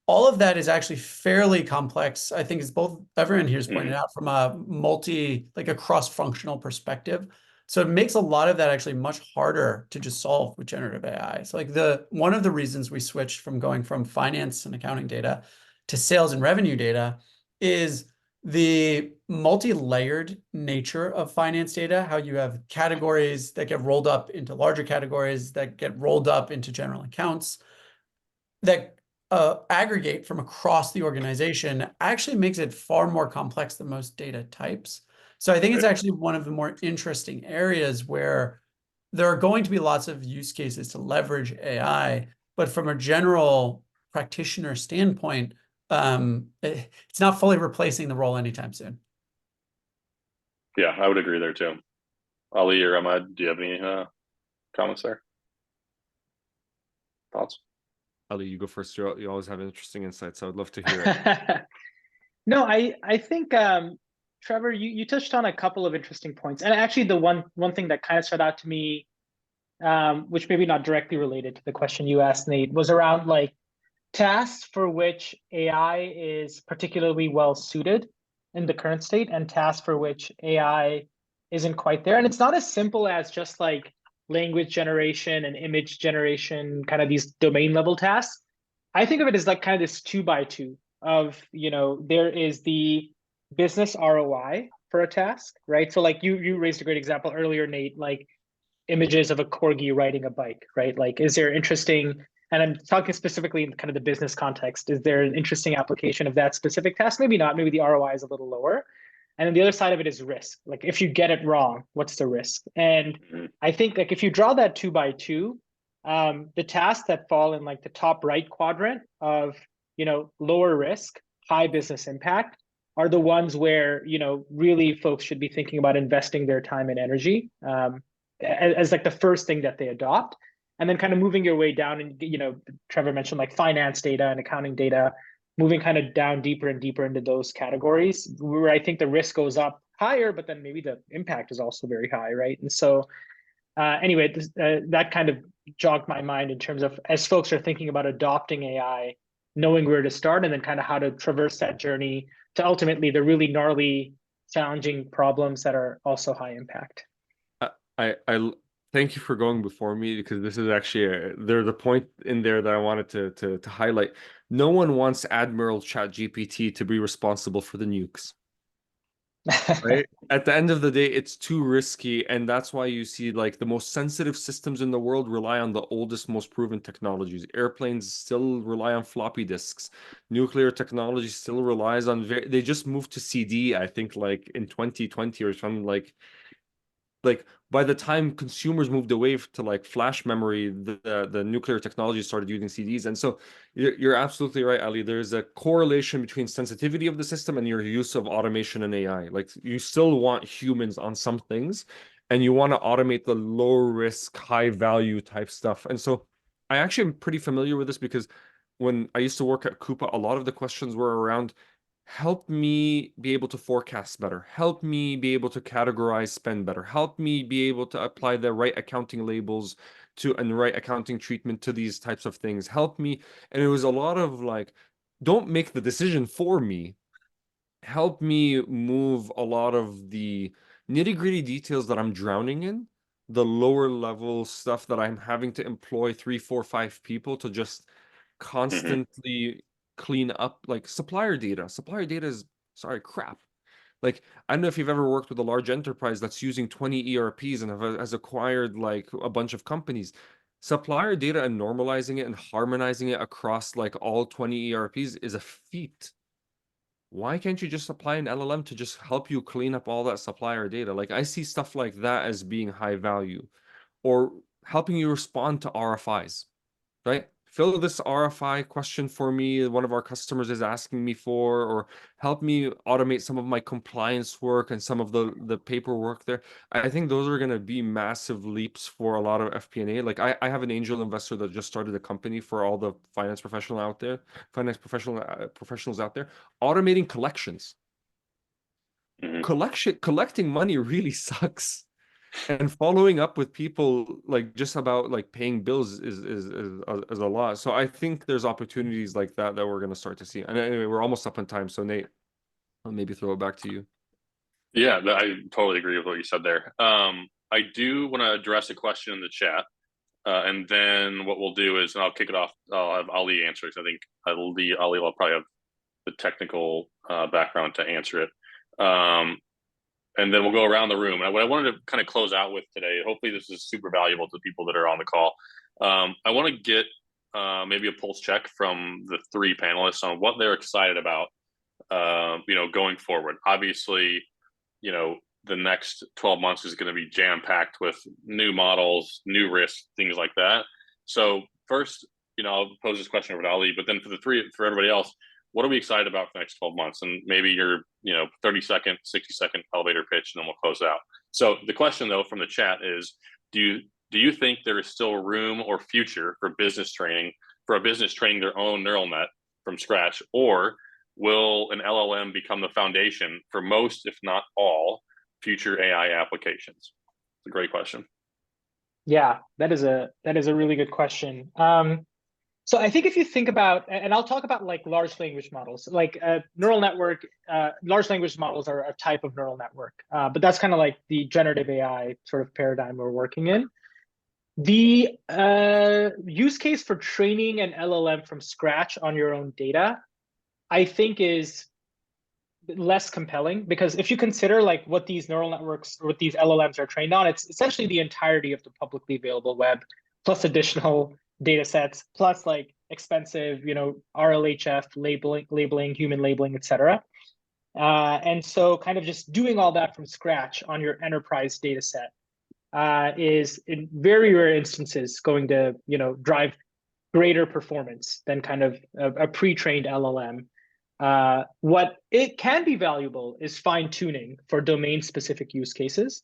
Speaker 4: all of that is actually fairly complex. I think, as both everyone here has pointed out, from a like a cross-functional perspective. So it makes a lot of that actually much harder to just solve with generative AI. So like one of the reasons we switched from going from finance and accounting data to sales and revenue data is the multi-layered nature of finance data, how you have categories that get rolled up into larger categories that get rolled up into general accounts that aggregate from across the organization, actually makes it far more complex than most data types. So I think it's actually one of the more interesting areas where there are going to be lots of use cases to leverage AI, but from a general practitioner standpoint, it's not fully replacing the role anytime soon.
Speaker 1: Yeah, I would agree there too. Ali or Ahmad, do you have any comments there? Thoughts?
Speaker 2: Ali, you go first. You always have interesting insights. I would love to hear it.
Speaker 3: No, I think Trevor, you touched on a couple of interesting points, and actually the one thing that kind of stood out to me, which maybe not directly related to the question you asked, Nate, was around like tasks for which AI is particularly well suited in the current state, and tasks for which AI isn't quite there. And it's not as simple as just like language generation and image generation, kind of these domain level tasks. I think of it as like kind of this 2x2 of, you know, there is the business ROI for a task, right? So like you raised a great example earlier, Nate, like images of a corgi riding a bike, right? Like, is there interesting, and I'm talking specifically in kind of the business context, is there an interesting application of that specific task? Maybe not, maybe the ROI is a little lower. And then the other side of it is risk. Like if you get it wrong, what's the risk? And I think like if you draw that 2x2, the tasks that fall in like the top right quadrant of, you know, lower risk, high business impact are the ones where, you know, really folks should be thinking about investing their time and energy as like the first thing that they adopt. And then kind of moving your way down, and, you know, Trevor mentioned like finance data and accounting data, moving kind of down deeper and deeper into those categories where I think the risk goes up higher, but then maybe the impact is also very high, right? And so anyway, that kind of jogged my mind in terms of, as folks are thinking about adopting AI, knowing where to start and then kind of how to traverse that journey to ultimately the really gnarly, challenging problems that are also high impact.
Speaker 2: I thank you for going before me, because this is actually there's a point in there that I wanted to highlight. No one wants Admiral ChatGPT to be responsible for the nukes. right? At the end of the day, it's too risky, and that's why you see like the most sensitive systems in the world rely on the oldest, most proven technologies. Airplanes still rely on floppy disks. Nuclear technology still relies on they just moved to CD, I think, like in 2020 or something. Like by the time consumers moved away to like flash memory, the nuclear technology started using CDs. And so you're absolutely right, Ali. There's a correlation between sensitivity of the system and your use of automation and AI. Like you still want humans on some things, and you want to automate the low risk, high value type stuff. And so I actually am pretty familiar with this because when I used to work at Coupa, a lot of the questions were around help me be able to forecast better, help me be able to categorize spend better, help me be able to apply the right accounting labels to and right accounting treatment to these types of things, help me. And it was a lot of like, don't make the decision for me, help me move a lot of the nitty-gritty details that I'm drowning in, the lower level stuff that I'm having to employ 3, 4, 5 people to just
Speaker 1: Hmm.
Speaker 2: constantly clean up, like supplier data. Supplier data is, sorry, crap. Like, I don't know if you've ever worked with a large enterprise that's using 20 ERPs and has acquired like a bunch of companies. Supplier data and normalizing it and harmonizing it across like all 20 ERPs is a feat. Why can't you just apply an LLM to just help you clean up all that supplier data? Like, I see stuff like that as being high value, or helping you respond to RFIs, right? Fill this RFI question for me, one of our customers is asking me for, or help me automate some of my compliance work and some of the paperwork there. I think those are going to be massive leaps for a lot of FP&A. Like I have an angel investor that just started a company for all the professionals out there, automating collections.
Speaker 1: Hmm.
Speaker 2: Collecting money really sucks, and following up with people like just about like paying bills is a lot. So I think there's opportunities like that that we're going to start to see. And anyway, we're almost up on time, so Nate, I'll maybe throw it back to you.
Speaker 1: Yeah, I totally agree with what you said there. I do want to address a question in the chat, and then what we'll do is, and I'll kick it off. I'll have Ali answer because I think Ali will probably have the technical background to answer it. And then we'll go around the room. And what I wanted to kind of close out with today, hopefully this is super valuable to people that are on the call. I want to get maybe a pulse check from the three panelists on what they're excited about, going forward. Obviously, the next 12 months is going to be jam-packed with new models, new risks, things like that. So first, I'll pose this question over to Ali, but then for everybody else, what are we excited about for the next 12 months? And maybe your, 30-second, 60-second elevator pitch, and then we'll close it out. So the question though from the chat is, do you think there is still room or future for a business training their own neural net from scratch, or will an LLM become the foundation for most, if not all, future AI applications? It's a great question.
Speaker 3: Yeah, that is a really good question. So I think if you think about, and I'll talk about like large language models, like neural network, large language models are a type of neural network, but that's kind of like the generative AI sort of paradigm we're working in. The use case for training an LLM from scratch on your own data, I think is less compelling, because if you consider like what these neural networks or what these LLMs are trained on, it's essentially the entirety of the publicly available web, plus additional data sets, plus like expensive, RLHF labeling, human labeling, etc. And so kind of just doing all that from scratch on your enterprise data set is in very rare instances going to, drive greater performance than kind of a pre-trained LLM. What it can be valuable is fine-tuning for domain-specific use cases.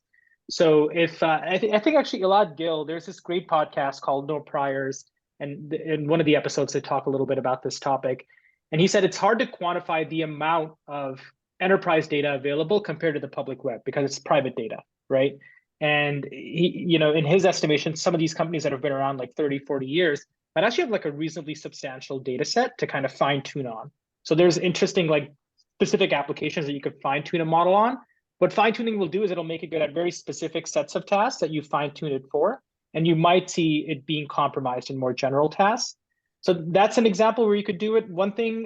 Speaker 3: So if I think actually Elad Gil, there's this great podcast called No Priors, and in one of the episodes they talk a little bit about this topic, and he said it's hard to quantify the amount of enterprise data available compared to the public web because it's private data, right? And he, in his estimation, some of these companies that have been around like 30, 40 years might actually have like a reasonably substantial data set to kind of fine tune on. So there's interesting like specific applications that you could fine tune a model on. What fine tuning will do is it'll make it good at very specific sets of tasks that you fine tune it for. And you might see it being compromised in more general tasks. So that's an example where you could do it. One thing,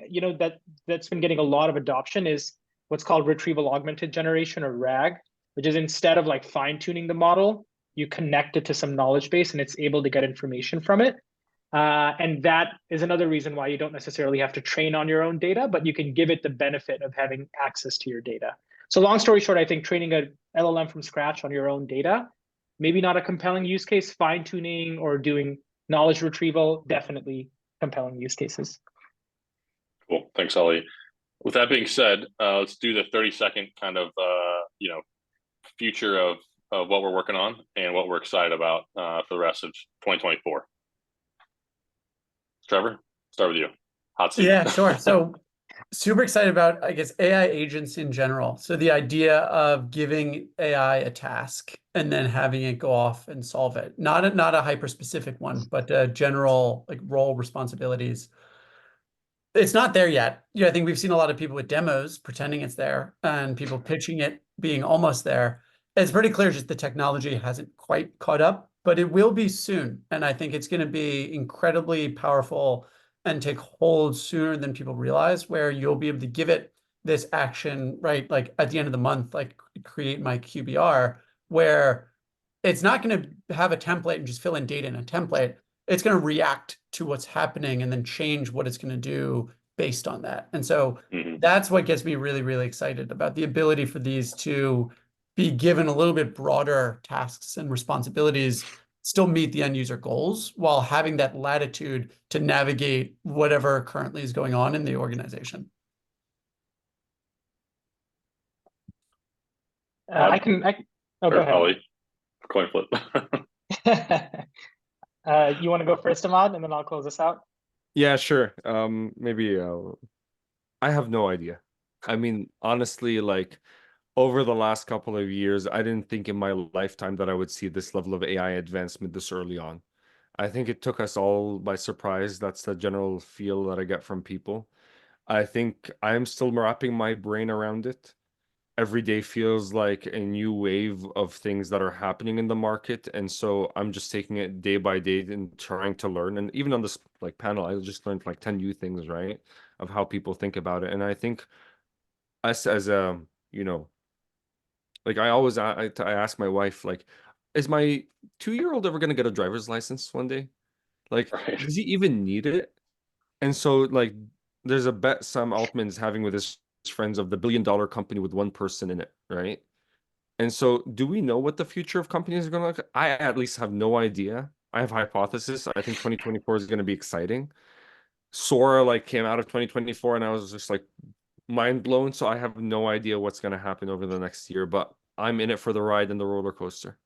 Speaker 3: that's been getting a lot of adoption is what's called retrieval augmented generation, or RAG, which is instead of like fine tuning the model, you connect it to some knowledge base and it's able to get information from it. And that is another reason why you don't necessarily have to train on your own data, but you can give it the benefit of having access to your data. So long story short, I think training a LLM from scratch on your own data, maybe not a compelling use case. Fine tuning or doing knowledge retrieval, definitely compelling use cases.
Speaker 1: Cool. Thanks, Ali. With that being said, let's do the 30-second kind of future of what we're working on and what we're excited about for the rest of 2024. Trevor, start with you. Hot seat.
Speaker 4: Yeah, sure. So super excited about, I guess, AI agents in general. So the idea of giving AI a task and then having it go off and solve it. Not a hyper-specific one, but general like role responsibilities. It's not there yet. I think we've seen a lot of people with demos pretending it's there and people pitching it being almost there. It's pretty clear just the technology hasn't quite caught up, but it will be soon. And I think it's going to be incredibly powerful and take hold sooner than people realize, where you'll be able to give it this action, right? Like at the end of the month, like create my QBR, where it's not going to have a template and just fill in data in a template. It's going to react to what's happening and then change what it's going to do based on that. And so that's what gets me really, really excited about the ability for these to be given a little bit broader tasks and responsibilities, still meet the end user goals while having that latitude to navigate whatever currently is going on in the organization.
Speaker 3: Oh, go ahead.
Speaker 1: Ali, coin flip.
Speaker 3: You want to go first, Ahmad, and then I'll close this out?
Speaker 2: Yeah, sure. Maybe I have no idea. I mean, honestly, like over the last couple of years, I didn't think in my lifetime that I would see this level of AI advancement this early on. I think it took us all by surprise. That's the general feel that I get from people. I think I'm still wrapping my brain around it. Every day feels like a new wave of things that are happening in the market, and so I'm just taking it day by day and trying to learn. And even on this like panel, I just learned like 10 new things, right, of how people think about it. And I think us as a, like I ask my wife, like, is my 2-year-old ever gonna get a driver's license one day? Like,
Speaker 1: Right.
Speaker 2: does he even need it? And so like there's a bet Sam Altman's having with his friends of the billion-dollar company with one person in it, right? And so do we know what the future of companies are going to look like? I at least have no idea. I have hypothesis. I think 2024 is going to be exciting. Sora like came out of 2024 and I was just like mind blown. So I have no idea what's going to happen over the next year, but I'm in it for the ride and the roller coaster.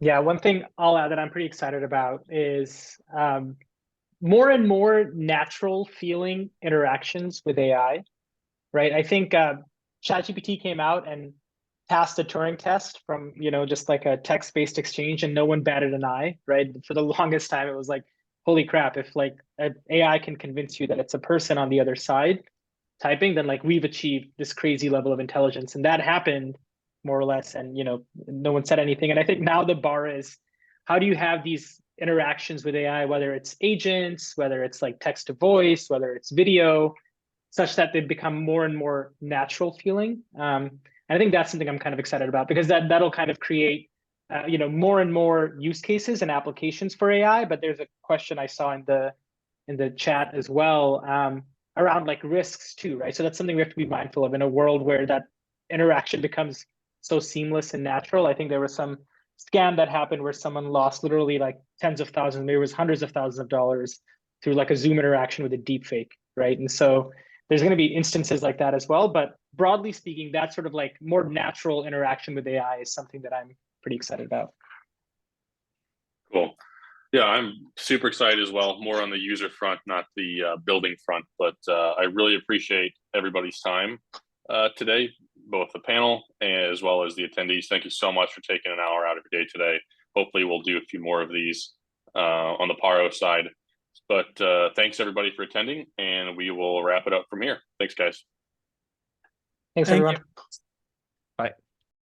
Speaker 3: Yeah, one thing I'll add that I'm pretty excited about is more and more natural feeling interactions with AI, right? I think ChatGPT came out and passed a Turing test from, just like a text-based exchange, and no one batted an eye, right? For the longest time, it was like, holy crap, if like an AI can convince you that it's a person on the other side typing, then like we've achieved this crazy level of intelligence. And that happened more or less, and no one said anything. And I think now the bar is, how do you have these interactions with AI, whether it's agents, whether it's like text to voice, whether it's video, such that they become more and more natural feeling. I think that's something I'm kind of excited about, because that'll kind of create more and more use cases and applications for AI. But there's a question I saw in the chat as well, around like risks too, right? So that's something we have to be mindful of in a world where that interaction becomes so seamless and natural. I think there was some scam that happened where someone lost literally like tens of thousands, maybe it was hundreds of thousands of dollars through like a Zoom interaction with a deep fake, right? And so there's going to be instances like that as well. But broadly speaking, that sort of like more natural interaction with AI is something that I'm pretty excited about.
Speaker 1: Cool. Yeah, I'm super excited as well, more on the user front, not the building front. But I really appreciate everybody's time today, both the panel as well as the attendees. Thank you so much for taking an hour out of your day today. Hopefully we'll do a few more of these on the Paro side. But thanks everybody for attending, and we will wrap it up from here. Thanks, guys.
Speaker 3: Thanks,
Speaker 4: Thank
Speaker 3: everyone.
Speaker 4: you.